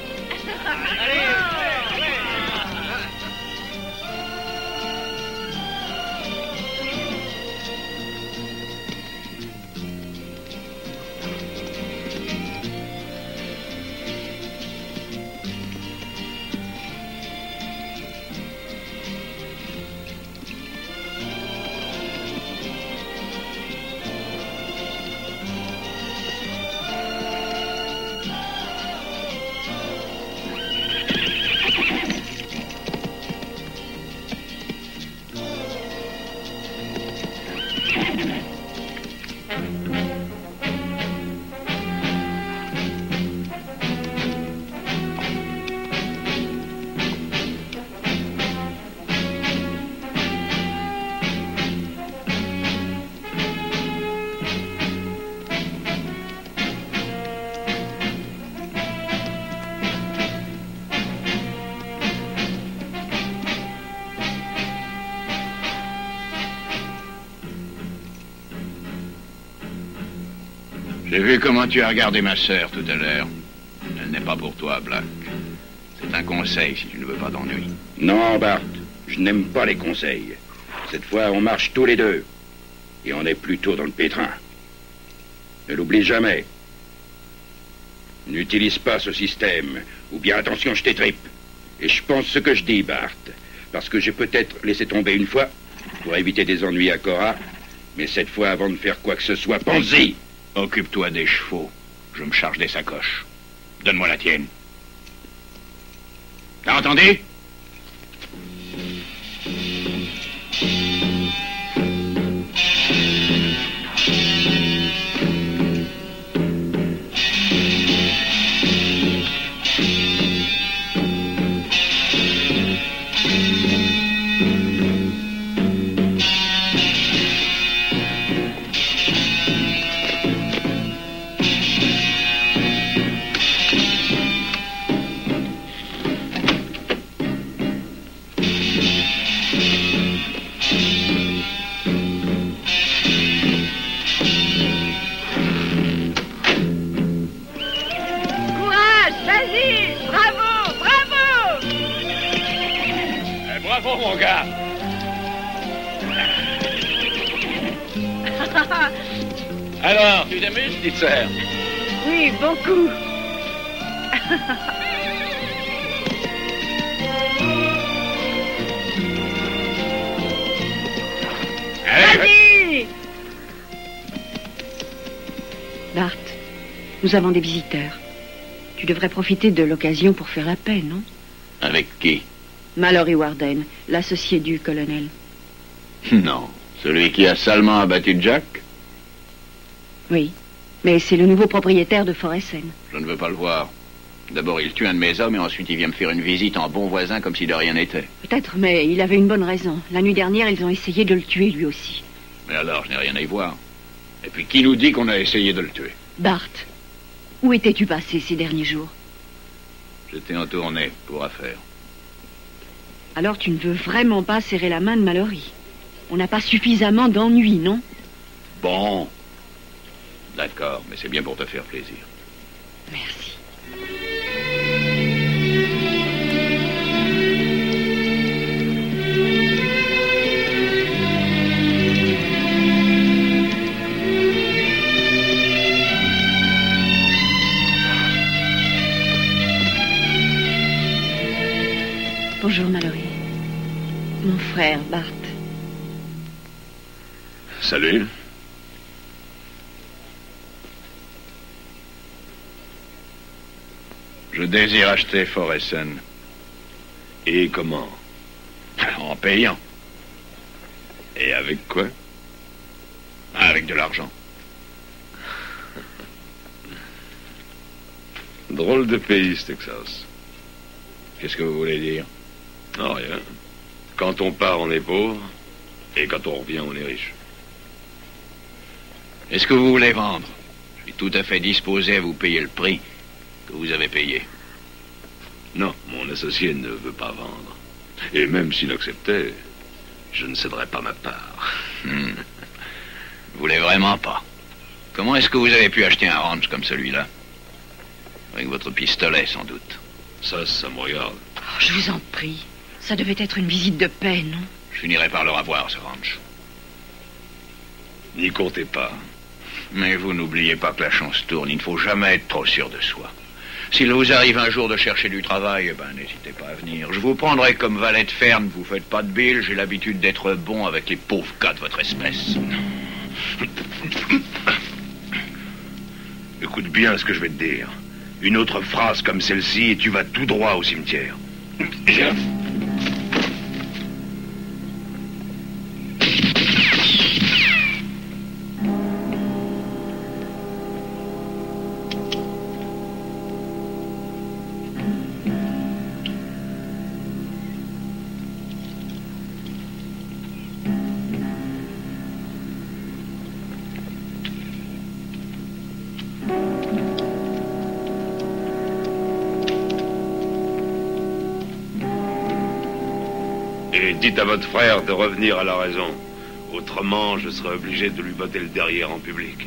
J'ai vu comment tu as regardé ma sœur tout à l'heure. Elle n'est pas pour toi, Black. C'est un conseil si tu ne veux pas d'ennui. Non, Bart, je n'aime pas les conseils. Cette fois, on marche tous les deux. Et on est plutôt dans le pétrin. Ne l'oublie jamais. N'utilise pas ce système, ou bien attention, je t'étripe. Et je pense ce que je dis, Bart. Parce que j'ai peut-être laissé tomber une fois, pour éviter des ennuis à Cora. Mais cette fois, avant de faire quoi que ce soit, pense-y. Occupe-toi des chevaux. Je me charge des sacoches. Donne-moi la tienne. T'as entendu? Bravo, mon gars. Alors, tu t'amuses, petite sœur? Oui, beaucoup. Allez, Bart, nous avons des visiteurs. Tu devrais profiter de l'occasion pour faire la paix, non? avec qui? Mallory Warden, l'associé du colonel. Non, celui qui a salement abattu Jack? Oui, mais c'est le nouveau propriétaire de Foresten. Je ne veux pas le voir. D'abord, il tue un de mes hommes et ensuite il vient me faire une visite en bon voisin comme si de rien n'était. Peut-être, mais il avait une bonne raison. La nuit dernière, ils ont essayé de le tuer lui aussi. Mais alors, je n'ai rien à y voir. Et puis, qui nous dit qu'on a essayé de le tuer? Bart, où étais-tu passé ces derniers jours? J'étais en tournée pour affaires. Alors tu ne veux vraiment pas serrer la main de Mallory. On n'a pas suffisamment d'ennuis, non? Bon. D'accord, mais c'est bien pour te faire plaisir. Merci. Bonjour, Mallory. Mon frère, Bart. Salut. Je désire acheter Foresten. Et comment? En payant. Et avec quoi? Avec de l'argent. Drôle de pays, ce Texas. Qu'est-ce que vous voulez dire? Non, rien. Quand on part, on est pauvre. Et quand on revient, on est riche. Est-ce que vous voulez vendre? Je suis tout à fait disposé à vous payer le prix que vous avez payé. Non, mon associé ne veut pas vendre. Et même s'il acceptait, je ne céderais pas ma part. Vous voulez vraiment pas? Comment est-ce que vous avez pu acheter un ranch comme celui-là? Avec votre pistolet, sans doute. Ça me regarde. Oh, je vous en prie. Ça devait être une visite de paix, non? Je finirai par le revoir, ce ranch. N'y comptez pas. Mais vous n'oubliez pas que la chance tourne. Il ne faut jamais être trop sûr de soi. S'il vous arrive un jour de chercher du travail, eh ben, n'hésitez pas à venir. Je vous prendrai comme valet de ferme. Vous faites pas de bile. J'ai l'habitude d'être bon avec les pauvres gars de votre espèce. Écoute bien ce que je vais te dire. Une autre phrase comme celle-ci et tu vas tout droit au cimetière. Et dites à votre frère de revenir à la raison. Autrement, je serai obligé de lui botter le derrière en public.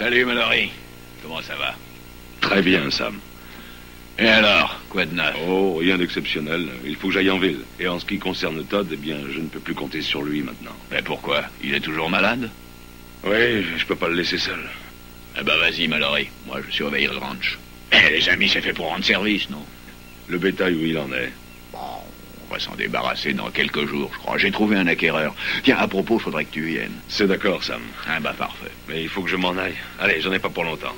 Salut, Mallory. Comment ça va? Très bien, Sam. Et alors, quoi de neuf? Oh, rien d'exceptionnel. Il faut que j'aille en ville. Et en ce qui concerne Todd, eh bien, je ne peux plus compter sur lui maintenant. Mais pourquoi? Il est toujours malade? Oui, je peux pas le laisser seul. Eh ben, vas-y, Mallory. Moi, je surveille le ranch. Eh, les amis, c'est fait pour rendre service, non? Le bétail, où il en est? Bon, on va s'en débarrasser dans quelques jours, je crois. J'ai trouvé un acquéreur. Tiens, à propos, faudrait que tu viennes. C'est d'accord, Sam. Ah bah, parfait. Mais il faut que je m'en aille. Allez, j'en ai pas pour longtemps.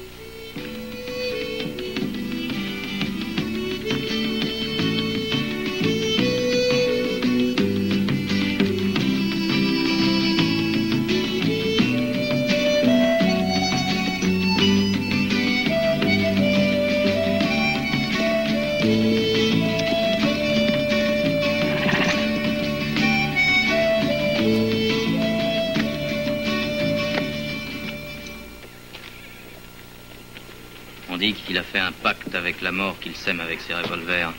On dit qu'il a fait un pacte avec la mort qu'il sème avec ses revolvers.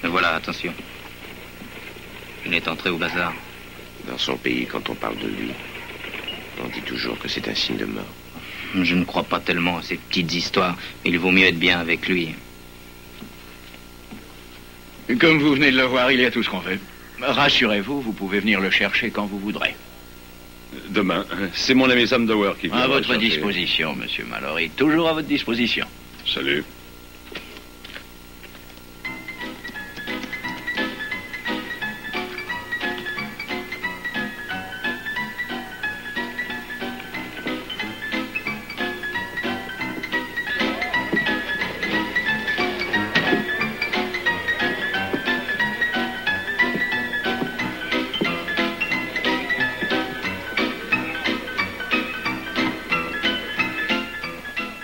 Mais voilà, attention. Il est entré au bazar. Dans son pays, quand on parle de lui, on dit toujours que c'est un signe de mort. Je ne crois pas tellement à ces petites histoires. Il vaut mieux être bien avec lui. Comme vous venez de le voir, il y a tout ce qu'on fait. Rassurez-vous, vous pouvez venir le chercher quand vous voudrez. Demain, c'est mon ami Sam Dower qui vient. À votre disposition, monsieur Mallory. Toujours à votre disposition. Salut.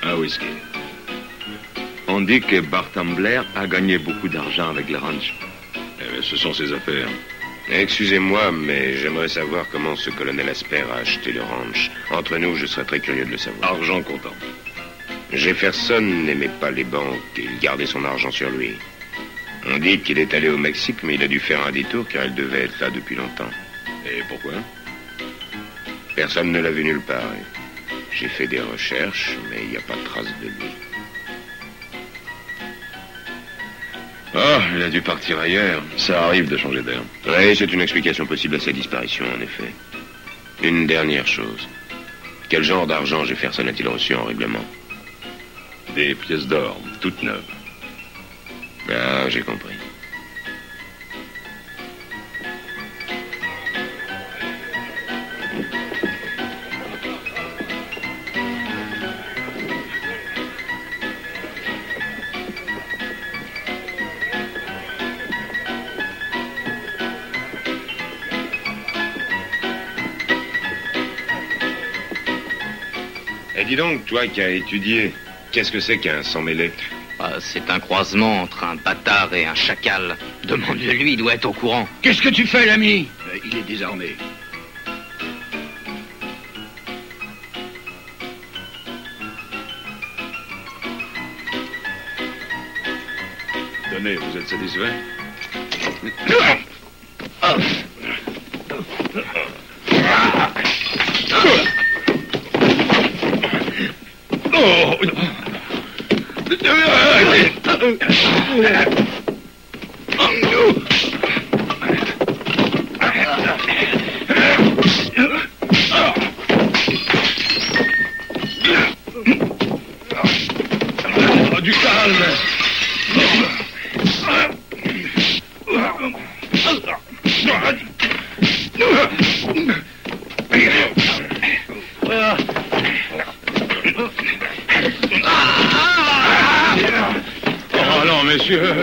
Un whisky. On dit que Bart Ambler a gagné beaucoup d'argent avec le ranch. Eh bien, ce sont ses affaires. Excusez-moi, mais j'aimerais savoir comment ce colonel Asper a acheté le ranch. Entre nous, je serais très curieux de le savoir. Argent comptant. Jefferson n'aimait pas les banques et il gardait son argent sur lui. On dit qu'il est allé au Mexique, mais il a dû faire un détour car il devait être là depuis longtemps. Et pourquoi? Personne ne l'a vu nulle part. J'ai fait des recherches, mais il n'y a pas de trace de lui. Oh, il a dû partir ailleurs. Ça arrive de changer d'air. Oui, c'est une explication possible à sa disparition, en effet. Une dernière chose. Quel genre d'argent Jefferson a-t-il reçu en règlement? Des pièces d'or, toutes neuves. Ah, j'ai compris. Et dis donc, toi qui as étudié, qu'est-ce que c'est qu'un sang-mêlé? C'est un croisement entre un bâtard et un chacal. Demande-le-lui, il doit être au courant. Qu'est-ce que tu fais, l'ami? Il est désarmé. Tenez, vous êtes satisfait? Du calme. Oh non, messieurs.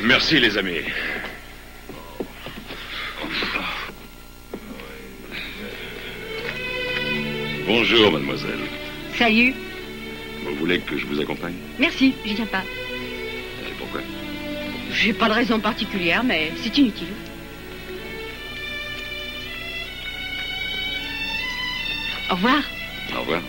Merci, les amis. Bonjour, mademoiselle. Salut. Vous voulez que je vous accompagne? Merci, j'y viens pas. Et pourquoi? J'ai pas de raison particulière, mais c'est inutile. Au revoir. Au revoir.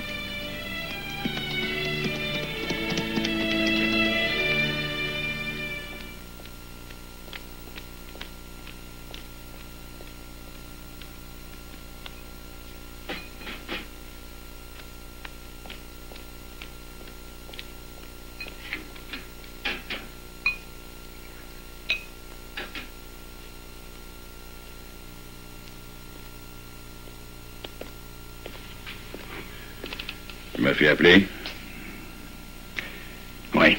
Tu m'as fait appeler? Oui.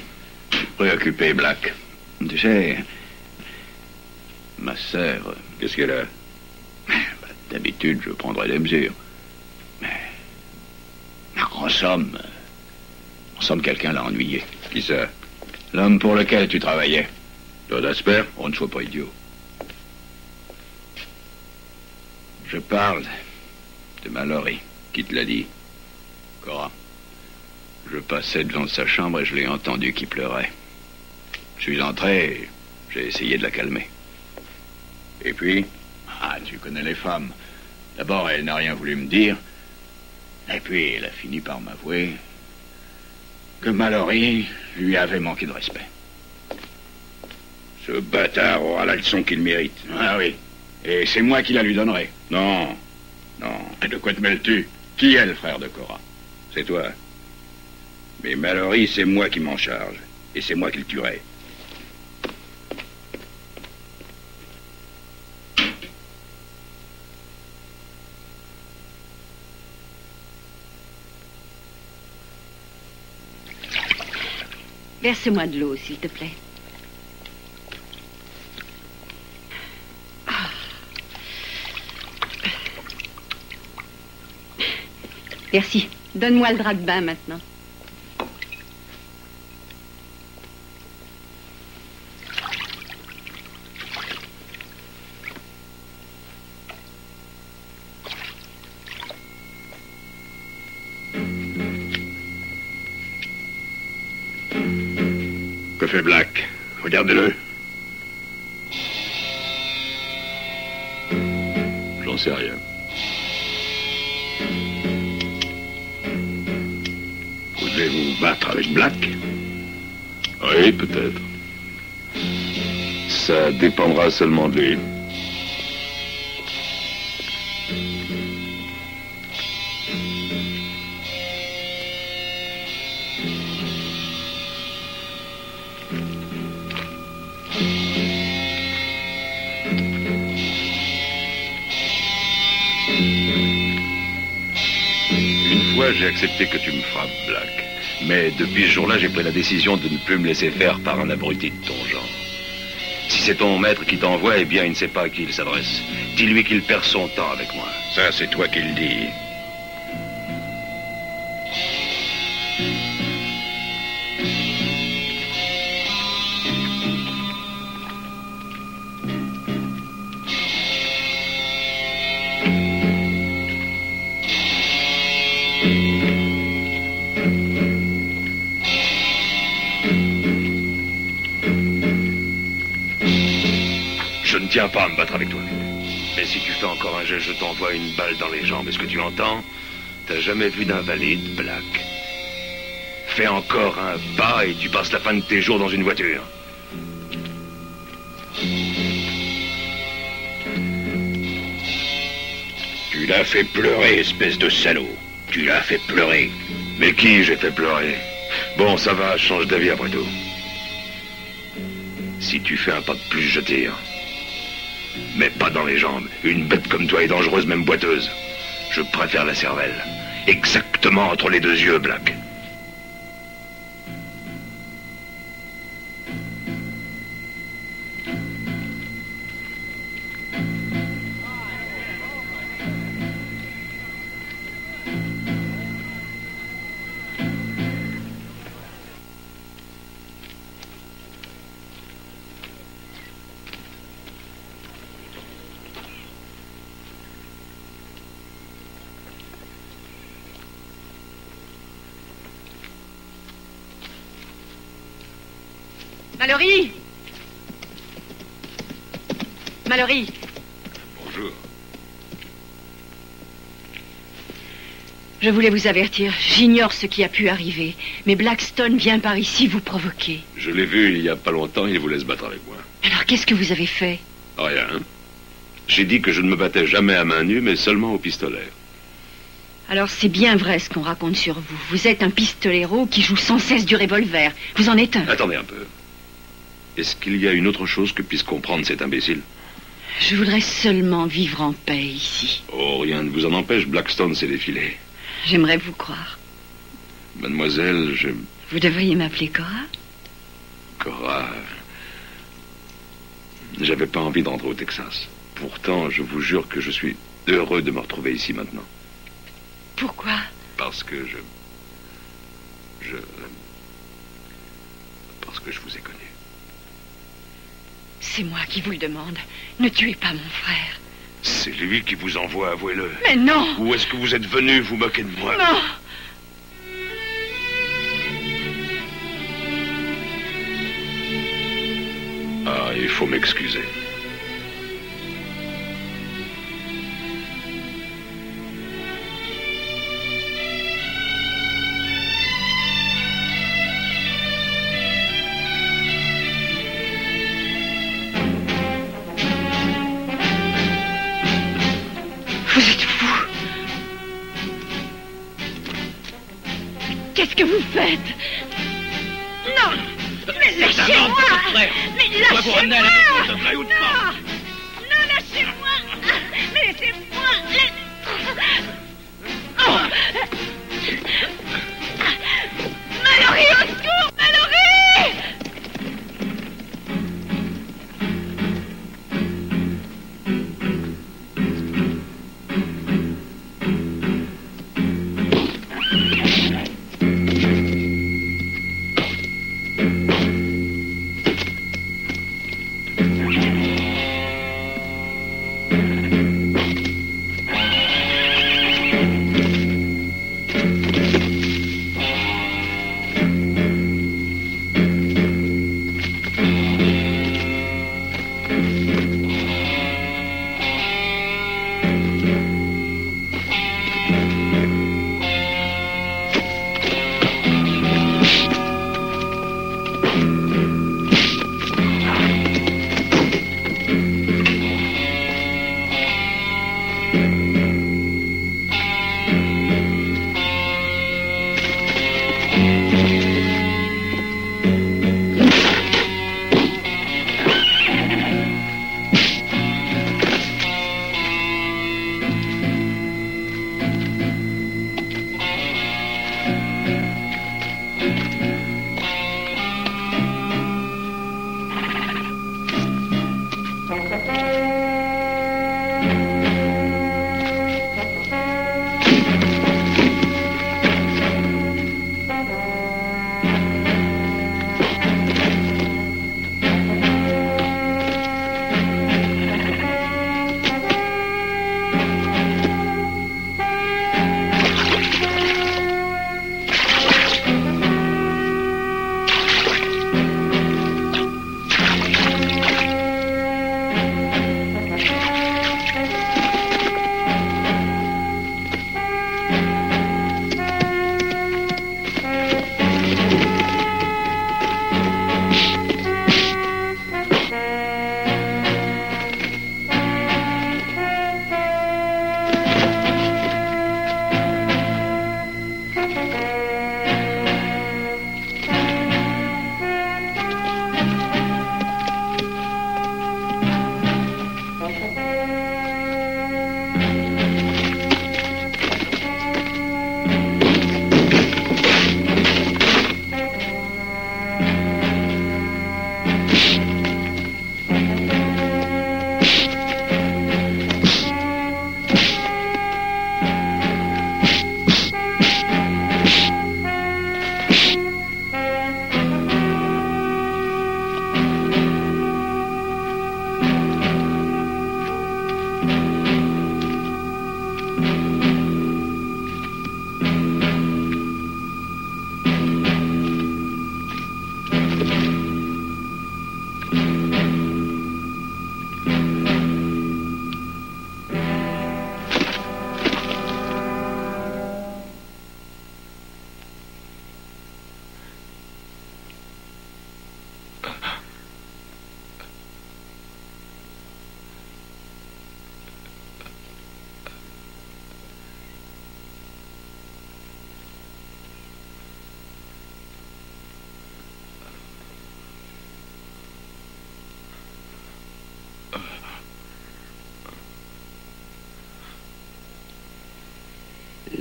Préoccupé, Black. Tu sais, ma sœur... Qu'est-ce qu'elle a? D'habitude, je prendrais des mesures. Mais... En somme, quelqu'un l'a ennuyé. Qui ça? L'homme pour lequel tu travaillais. Todd Asper? On ne soit pas idiot. Je parle de Mallory. Qui te l'a dit? Cora. Je passais devant sa chambre et je l'ai entendu qui pleurait. Je suis entré et j'ai essayé de la calmer. Et puis? Ah, tu connais les femmes. D'abord, elle n'a rien voulu me dire. Et puis, elle a fini par m'avouer que Mallory lui avait manqué de respect. Ce bâtard aura la leçon qu'il mérite. Ah oui. Et c'est moi qui la lui donnerai. Non. Non. Et de quoi te mêles-tu? Qui est le frère de Cora? C'est toi. Mais Mallory, c'est moi qui m'en charge. Et c'est moi qui le tuerai. Verse-moi de l'eau, s'il te plaît. Ah. Merci. Donne-moi le drap de bain maintenant. Que fait Black? Regardez-le. J'en sais rien. Vous devez vous battre avec Black? Oui, peut-être. Ça dépendra seulement de lui. J'ai accepté que tu me frappes, Black. Mais depuis ce jour-là, j'ai pris la décision de ne plus me laisser faire par un abruti de ton genre. Si c'est ton maître qui t'envoie, eh bien, il ne sait pas à qui il s'adresse. Dis-lui qu'il perd son temps avec moi. Ça, c'est toi qui le dis. Je ne tiens pas à me battre avec toi. Mais si tu fais encore un geste, je t'envoie une balle dans les jambes. Est-ce que tu entends? T'as jamais vu d'invalide, Black? Fais encore un pas et tu passes la fin de tes jours dans une voiture. Tu l'as fait pleurer, espèce de salaud. Tu l'as fait pleurer. Mais qui j'ai fait pleurer? Bon, ça va, je change d'avis après tout. Si tu fais un pas de plus, je tire. Mais pas dans les jambes. Une bête comme toi est dangereuse, même boiteuse. Je préfère la cervelle. Exactement entre les deux yeux, Black. Mallory! Mallory! Bonjour. Je voulais vous avertir, j'ignore ce qui a pu arriver, mais Blackstone vient par ici vous provoquer. Je l'ai vu il y a pas longtemps, il voulait se battre avec moi. Alors qu'est-ce que vous avez fait? Rien. J'ai dit que je ne me battais jamais à main nue, mais seulement au pistolet. Alors c'est bien vrai ce qu'on raconte sur vous. Vous êtes un pistolero qui joue sans cesse du revolver. Vous en êtes un. Attendez un peu. Est-ce qu'il y a une autre chose que puisse comprendre cet imbécile? Je voudrais seulement vivre en paix ici. Oh, rien ne vous en empêche, Blackstone s'est défilé. J'aimerais vous croire. Mademoiselle, Vous devriez m'appeler Cora? Cora... J'avais pas envie de rentrer au Texas. Pourtant, je vous jure que je suis heureux de me retrouver ici maintenant. Pourquoi? Parce que parce que je vous ai connu. C'est moi qui vous le demande. Ne tuez pas mon frère. C'est lui qui vous envoie, avouez-le. Mais non! Où est-ce que vous êtes venu vous moquer de moi? Non! Ah, il faut m'excuser. Vous êtes fou! Qu'est-ce que vous faites? Non! Mais lâchez-moi! Mais lâchez-moi! Non! Non, lâchez-moi! Mais laissez-moi! Oh! Mallory, au secours! Mallory!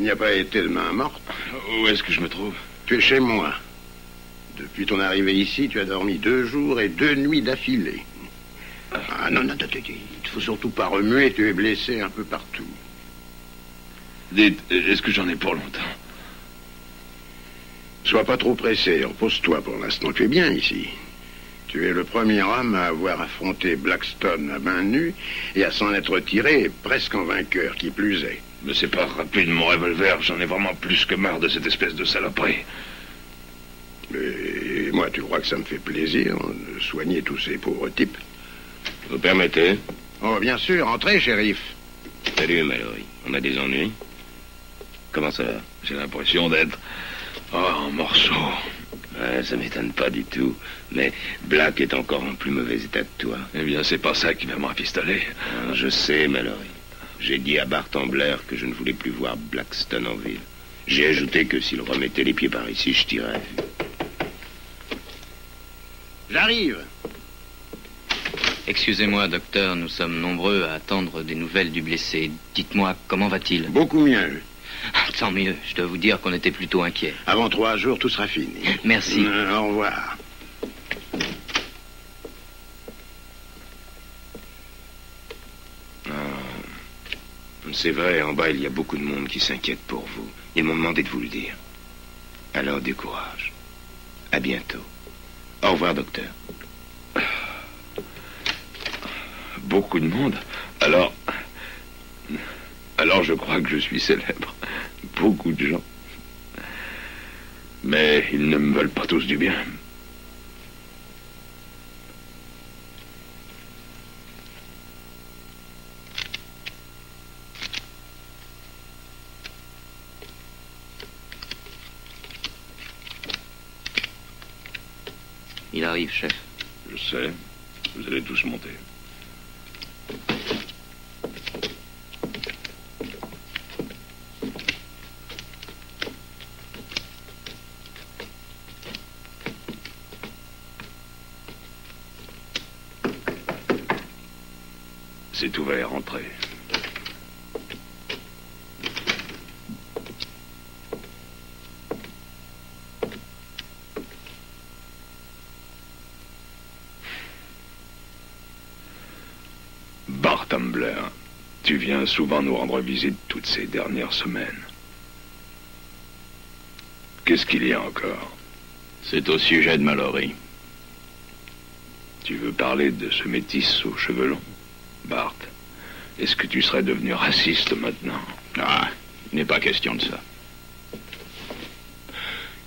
Il n'y a pas été de main morte. Où est-ce que je me trouve? Tu es chez moi. Depuis ton arrivée ici, tu as dormi 2 jours et 2 nuits d'affilée. Ah non, il ne faut surtout pas remuer, tu es blessé un peu partout. Dites, est-ce que j'en ai pour longtemps? Sois pas trop pressé, repose-toi pour l'instant, tu es bien ici. Tu es le premier homme à avoir affronté Blackstone à main nue et à s'en être tiré presque en vainqueur, qui plus est. Mais c'est pas rapide, mon revolver, j'en ai vraiment plus que marre de cette espèce de saloperie. Et moi, tu crois que ça me fait plaisir de soigner tous ces pauvres types? Vous permettez? Oh, bien sûr, entrez, shérif. Salut, Mallory. On a des ennuis? Comment ça va? J'ai l'impression d'être... en morceaux. Ouais, ça m'étonne pas du tout. Mais Black est encore en plus mauvais état que toi. Eh bien, c'est pas ça qui va me rafistoler. Je sais, Mallory. J'ai dit à Bart Ambler que je ne voulais plus voir Blackstone en ville. J'ai ajouté que s'il remettait les pieds par ici, je tirais à vue. J'arrive. Excusez-moi, docteur, nous sommes nombreux à attendre des nouvelles du blessé. Dites-moi, comment va-t-il? Beaucoup mieux. Tant mieux, je dois vous dire qu'on était plutôt inquiets. Avant 3 jours, tout sera fini. Merci. Au revoir. C'est vrai, en bas, il y a beaucoup de monde qui s'inquiète pour vous. Ils m'ont demandé de vous le dire. Alors, du courage. À bientôt. Au revoir, docteur. Beaucoup de monde? Alors je crois que je suis célèbre. Beaucoup de gens. Mais ils ne me veulent pas tous du bien. Il arrive, chef. Je sais. Vous allez tous monter. C'est ouvert, entrez. Bart Ambler, tu viens souvent nous rendre visite toutes ces dernières semaines. Qu'est-ce qu'il y a encore? C'est au sujet de Mallory. Tu veux parler de ce métis aux cheveux longs? Bart, est-ce que tu serais devenu raciste maintenant? Ah, il n'est pas question de ça.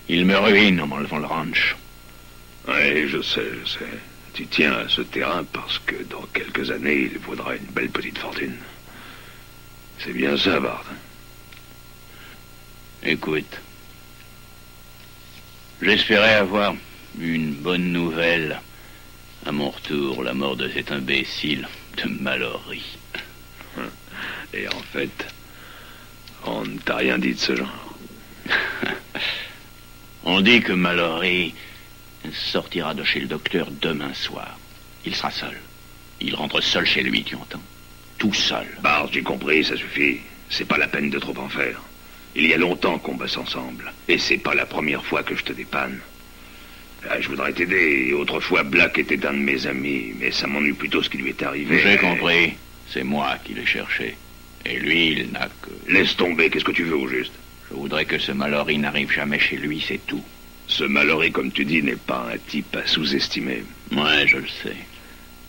Il me ruine en m'enlevant le ranch. Oui, je sais. Tu tiens à ce terrain parce que dans quelques années, il vaudra une belle petite fortune. C'est bien ça, Bart. Écoute, j'espérais avoir une bonne nouvelle. À mon retour, la mort de cet imbécile de Mallory. Et en fait, on ne t'a rien dit de ce genre. On dit que Mallory sortira de chez le docteur demain soir. Il sera seul. Il rentre seul chez lui, tu entends? Tout seul. Bart, j'ai compris, ça suffit. C'est pas la peine de trop en faire. Il y a longtemps qu'on bosse ensemble. Et c'est pas la première fois que je te dépanne. Je voudrais t'aider. Et autrefois, Black était un de mes amis. Mais ça m'ennuie plutôt ce qui lui est arrivé. J'ai compris. C'est moi qui l'ai cherché. Et lui, il n'a que... Laisse tomber, qu'est-ce que tu veux au juste? Je voudrais que ce Mallory n'arrive jamais chez lui, c'est tout. Ce Mallory, comme tu dis, n'est pas un type à sous-estimer. Ouais, je le sais.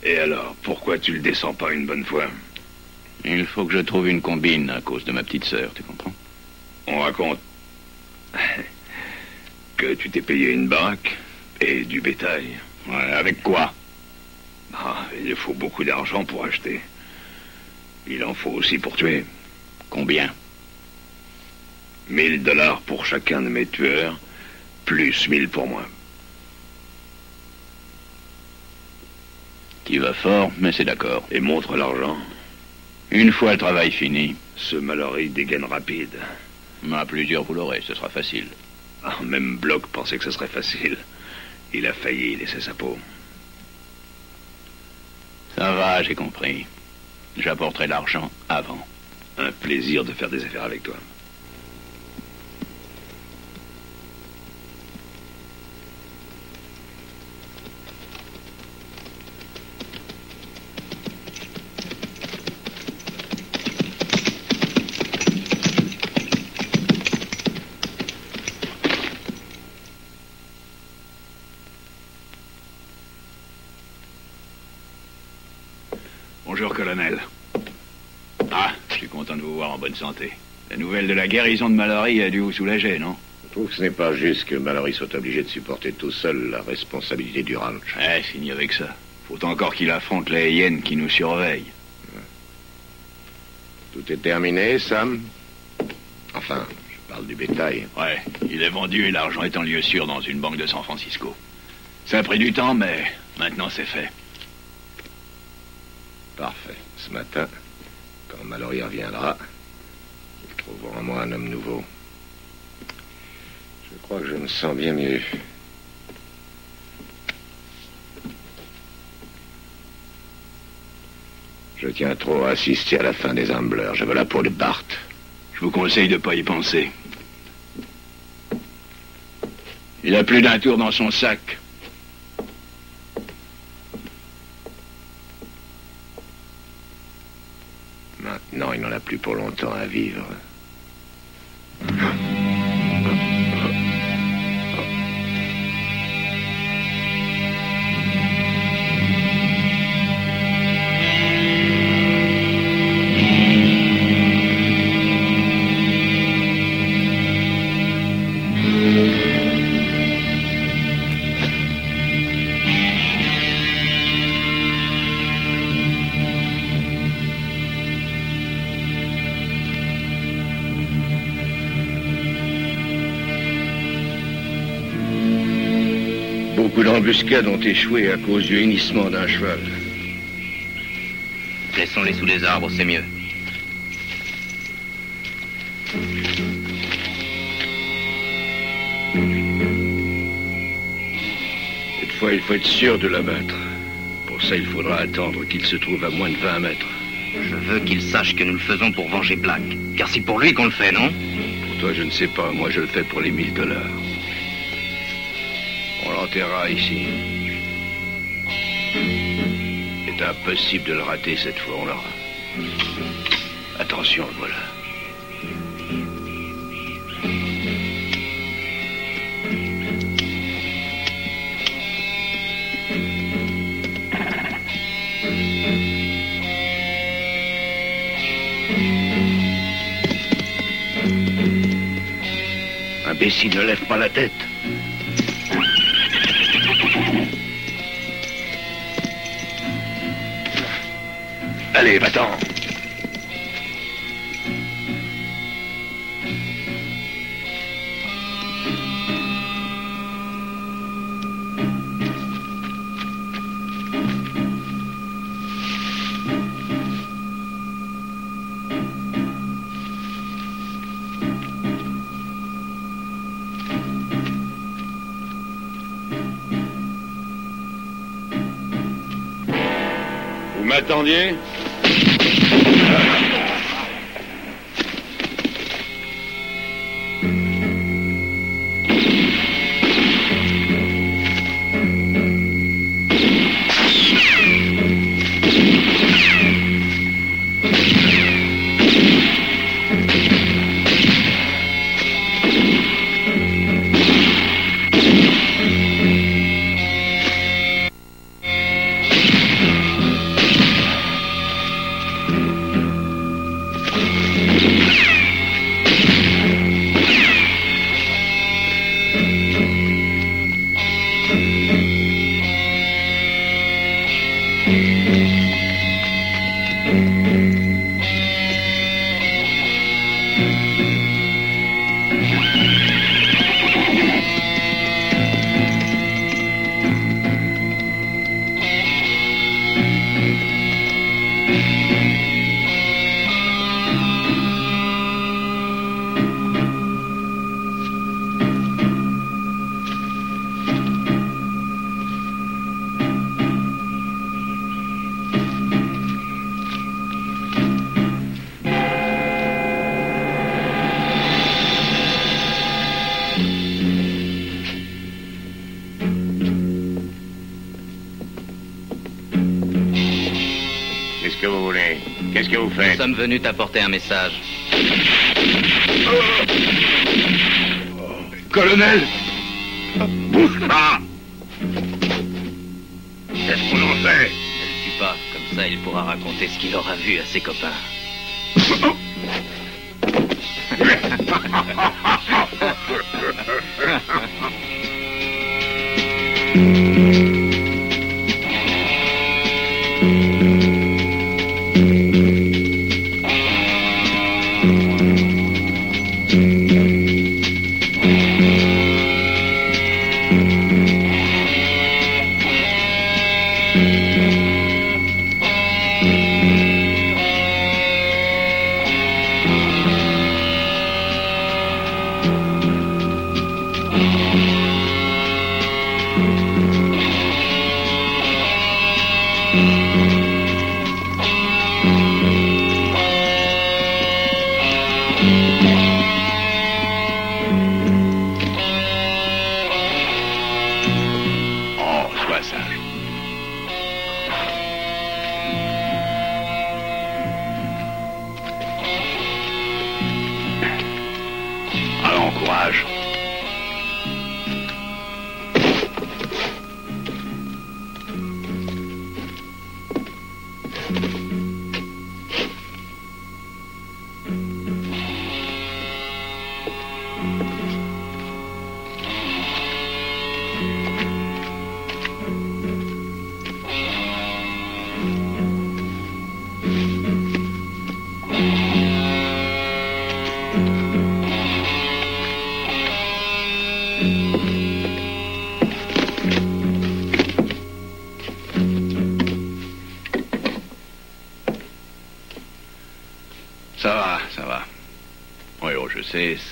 Et alors, pourquoi tu le descends pas une bonne fois? Il faut que je trouve une combine à cause de ma petite sœur, tu comprends? On raconte que tu t'es payé une baraque et du bétail. Ouais, avec quoi? Il faut beaucoup d'argent pour acheter. Il en faut aussi pour tuer. Combien? $1000 pour chacun de mes tueurs, plus 1000 pour moi. Tu vas fort, mais c'est d'accord. Et montre l'argent. Une fois le travail fini. Ce Mallory dégaine rapide. À plusieurs, vous l'aurez, ce sera facile. Même Block pensait que ce serait facile. Il a failli laisser sa peau. Ça va, j'ai compris. J'apporterai l'argent avant. Un plaisir de faire des affaires avec toi. Bonjour, colonel. Ah, je suis content de vous voir en bonne santé. La nouvelle de la guérison de Mallory a dû vous soulager, non? Je trouve que ce n'est pas juste que Mallory soit obligé de supporter tout seul la responsabilité du ranch. Eh, fini avec ça. Faut encore qu'il affronte les hyènes qui nous surveillent. Tout est terminé, Sam? Enfin, je parle du bétail. Ouais, il est vendu et l'argent est en lieu sûr dans une banque de San Francisco. Ça a pris du temps, mais maintenant c'est fait. Parfait. Ce matin, quand Mallory reviendra, il trouvera en moi un homme nouveau. Je crois que je me sens bien mieux. Je tiens trop à assister à la fin des Amblers. Je veux la peau de Bart. Je vous conseille de pas y penser. Il a plus d'un tour dans son sac. Maintenant, il n'en a plus pour longtemps à vivre. Beaucoup d'embuscades ont échoué à cause du hennissement d'un cheval. Laissons-les sous les arbres, c'est mieux. Toutefois, il faut être sûr de l'abattre. Pour ça, il faudra attendre qu'il se trouve à moins de 20 mètres. Je veux qu'il sache que nous le faisons pour venger Black. Car c'est pour lui qu'on le fait, non? Pour toi, je ne sais pas. Moi, je le fais pour les $1000. On l'enterrera ici. C'est impossible de le rater cette fois, on l'aura. Attention, le voilà. Imbécile, ne lève pas la tête. Allez, va-t'en. Vous m'attendiez? Qu'est-ce que vous voulez? Qu'est-ce que vous faites? Nous sommes venus t'apporter un message. Colonel! Bouge pas! Qu'est-ce qu'on en fait? Ne le tue pas, comme ça, il pourra raconter ce qu'il aura vu à ses copains.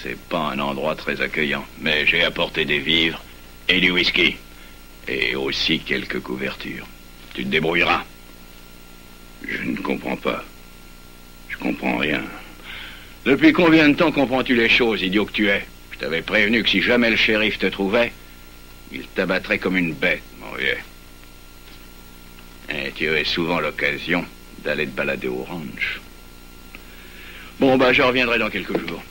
C'est pas un endroit très accueillant, mais j'ai apporté des vivres et du whisky. Et aussi quelques couvertures. Tu te débrouilleras. Je ne comprends pas. Je comprends rien. Depuis combien de temps comprends-tu les choses, idiot que tu es? Je t'avais prévenu que si jamais le shérif te trouvait, il t'abattrait comme une bête, mon vieux. Et tu aurais souvent l'occasion d'aller te balader au ranch. Bon, bah, je reviendrai dans quelques jours.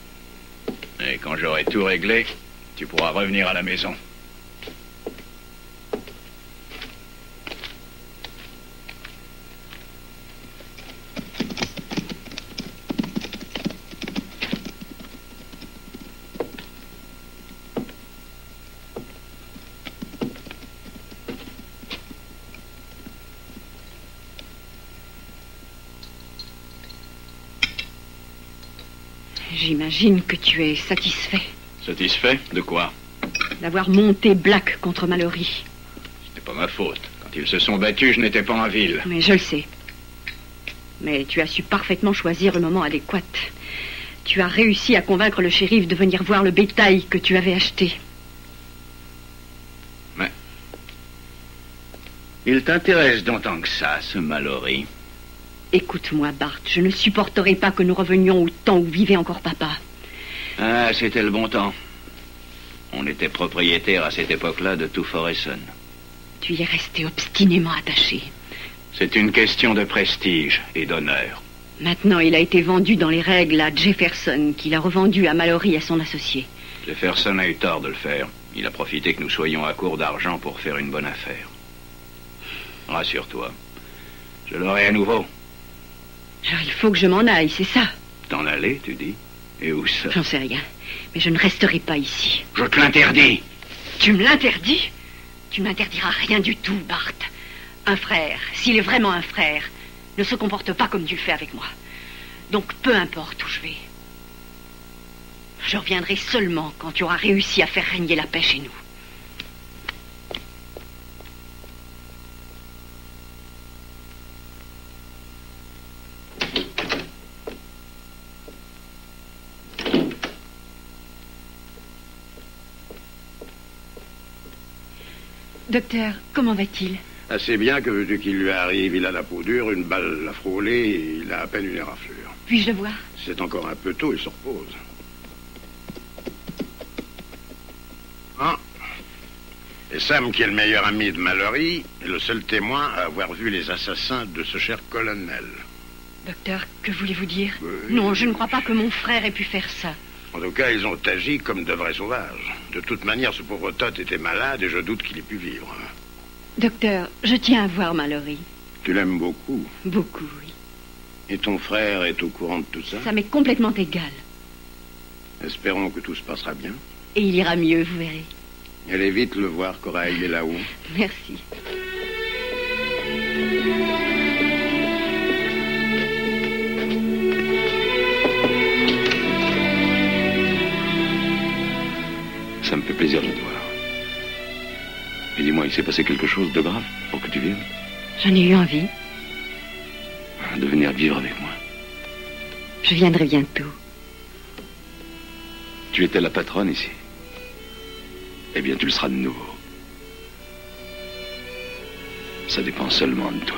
Et quand j'aurai tout réglé, tu pourras revenir à la maison. J'imagine que tu es satisfait. Satisfait? De quoi? D'avoir monté Black contre Mallory. C'était pas ma faute. Quand ils se sont battus, je n'étais pas en ville. Mais je le sais. Mais tu as su parfaitement choisir le moment adéquat. Tu as réussi à convaincre le shérif de venir voir le bétail que tu avais acheté. Mais... il t'intéresse d'autant que ça, ce Mallory? Écoute-moi, Bart, je ne supporterai pas que nous revenions au temps où vivait encore papa. Ah, c'était le bon temps. On était propriétaire à cette époque-là de tout Forreston. Tu y es resté obstinément attaché. C'est une question de prestige et d'honneur. Maintenant, il a été vendu dans les règles à Jefferson, qu'il a revendu à Mallory et à son associé. Jefferson a eu tort de le faire. Il a profité que nous soyons à court d'argent pour faire une bonne affaire. Rassure-toi, je l'aurai à nouveau. Alors il faut que je m'en aille, c'est ça? T'en aller, tu dis? Et où ça? J'en sais rien, mais je ne resterai pas ici. Je te l'interdis! Tu me l'interdis? Tu ne m'interdiras rien du tout, Bart. Un frère, s'il est vraiment un frère, ne se comporte pas comme tu le fais avec moi. Donc peu importe où je vais. Je reviendrai seulement quand tu auras réussi à faire régner la paix chez nous. Docteur, comment va-t-il? Assez bien, que veux-tu qu'il lui arrive? Il a la peau dure, une balle l'a frôlé et il a à peine une éraflure. Puis-je le voir? C'est encore un peu tôt, il se repose. Ah. Et Sam, qui est le meilleur ami de Mallory, est le seul témoin à avoir vu les assassins de ce cher colonel. Docteur, que voulez-vous dire? Non, je ne crois pas que mon frère ait pu faire ça. En tout cas, ils ont agi comme de vrais sauvages. De toute manière, ce pauvre Todd était malade et je doute qu'il ait pu vivre. Docteur, je tiens à voir Mallory. Tu l'aimes beaucoup. Beaucoup, oui. Et ton frère est au courant de tout ça? Ça m'est complètement égal. Espérons que tout se passera bien. Et il ira mieux, vous verrez. Allez vite le voir, Corail est là-haut. Merci. Ça me fait plaisir de te voir. Et dis-moi, il s'est passé quelque chose de grave pour que tu viennes? J'en ai eu envie. De venir vivre avec moi. Je viendrai bientôt. Tu étais la patronne ici. Eh bien, tu le seras de nouveau. Ça dépend seulement de toi.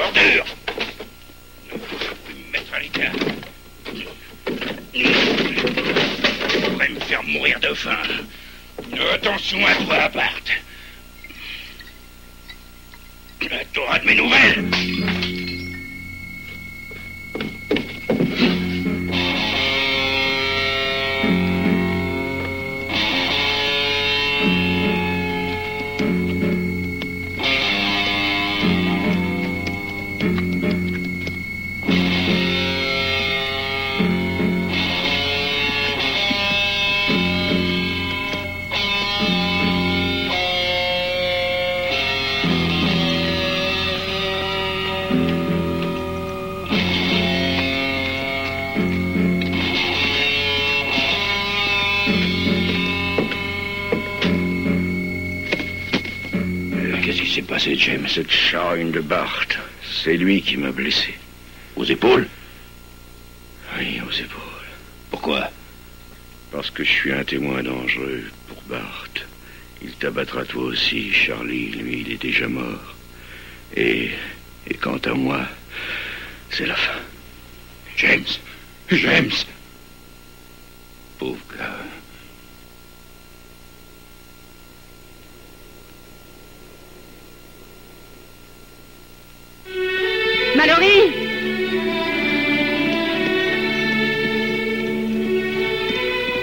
Ordure! Ne faut plus me mettre à l'écart. Tu pourrais me faire mourir de faim. Attention à toi, Bart. T'auras de mes nouvelles. Qu'est-ce qui s'est passé, James? Cette charogne de Bart. C'est lui qui m'a blessé. Aux épaules? Oui, aux épaules. Pourquoi? Parce que je suis un témoin dangereux pour Bart. Il t'abattra toi aussi, Charlie. Lui, il est déjà mort. Et quant à moi, c'est la fin. James! James! Pauvre gars. Mallory!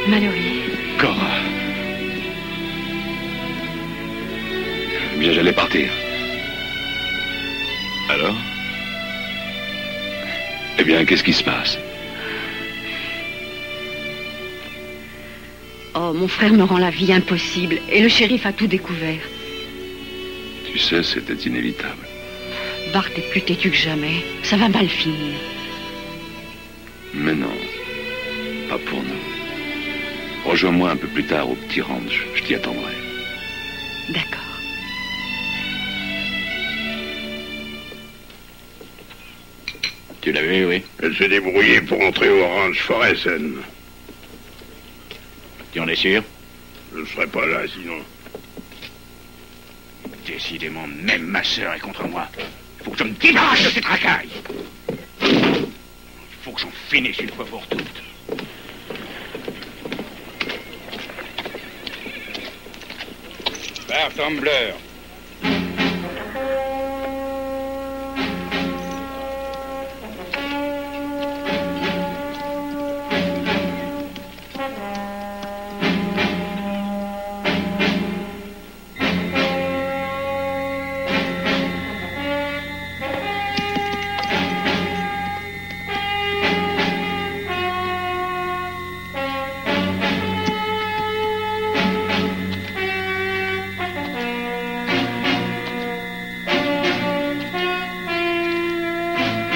Mallory. Cora. Eh bien, j'allais partir. Alors? Eh bien, qu'est-ce qui se passe? Oh, mon frère me rend la vie impossible. Et le shérif a tout découvert. Tu sais, c'était inévitable. Bart est plus têtu que jamais. Ça va mal finir. Mais non. Pas pour nous. Rejoins-moi un peu plus tard au petit ranch. Je t'y attendrai. D'accord. Tu l'as vu, oui? Elle s'est débrouillée pour entrer au ranch Foresten. Tu en es sûr? Je ne serais pas là sinon. Décidément, même ma sœur est contre moi. Faut que je me débarrasse de cette racaille. Faut que j'en finisse une fois pour toutes. Bart Ambler.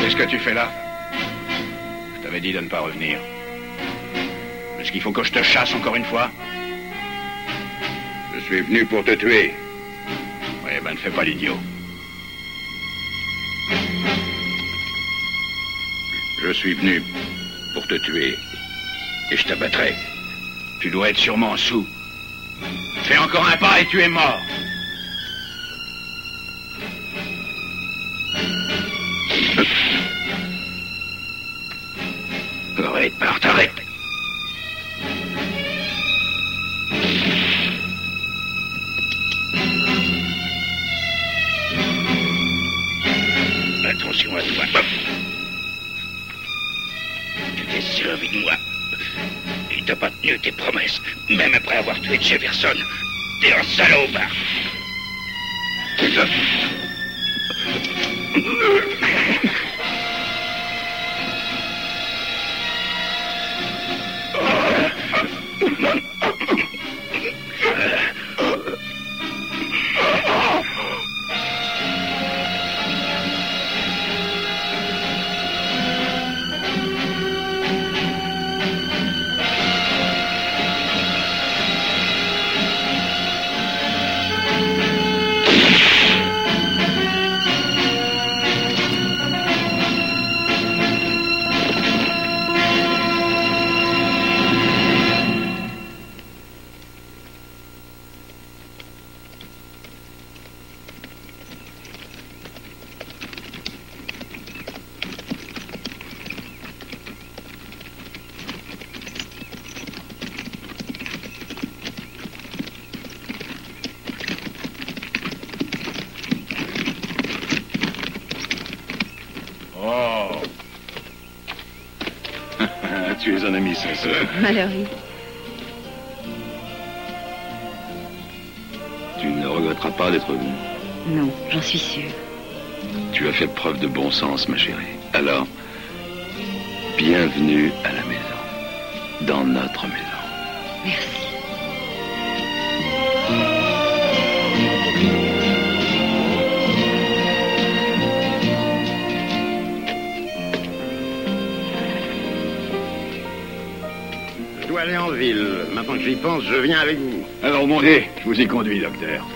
Qu'est-ce que tu fais là? Je t'avais dit de ne pas revenir. Est-ce qu'il faut que je te chasse encore une fois? Je suis venu pour te tuer. Oui, ben ne fais pas l'idiot. Je suis venu pour te tuer. Et je t'abattrai. Tu dois être sûrement sous. Fais encore un pas et tu es mort. Arrête, Bart, arrête. Attention. Tais-toi, toi. Tu t'es servi de moi. Et t'as pas tenu tes promesses, même après avoir tué Jefferson. T'es un salaud, Bart. Tu es un ami sincère. Mallory. Tu ne regretteras pas d'être venu. Non, j'en suis sûre. Tu as fait preuve de bon sens, ma chérie. Alors, bienvenue à la maison. Dans notre maison. Merci. Je dois aller en ville. Maintenant que j'y pense, je viens avec vous. Alors montez, je vous y conduis, docteur.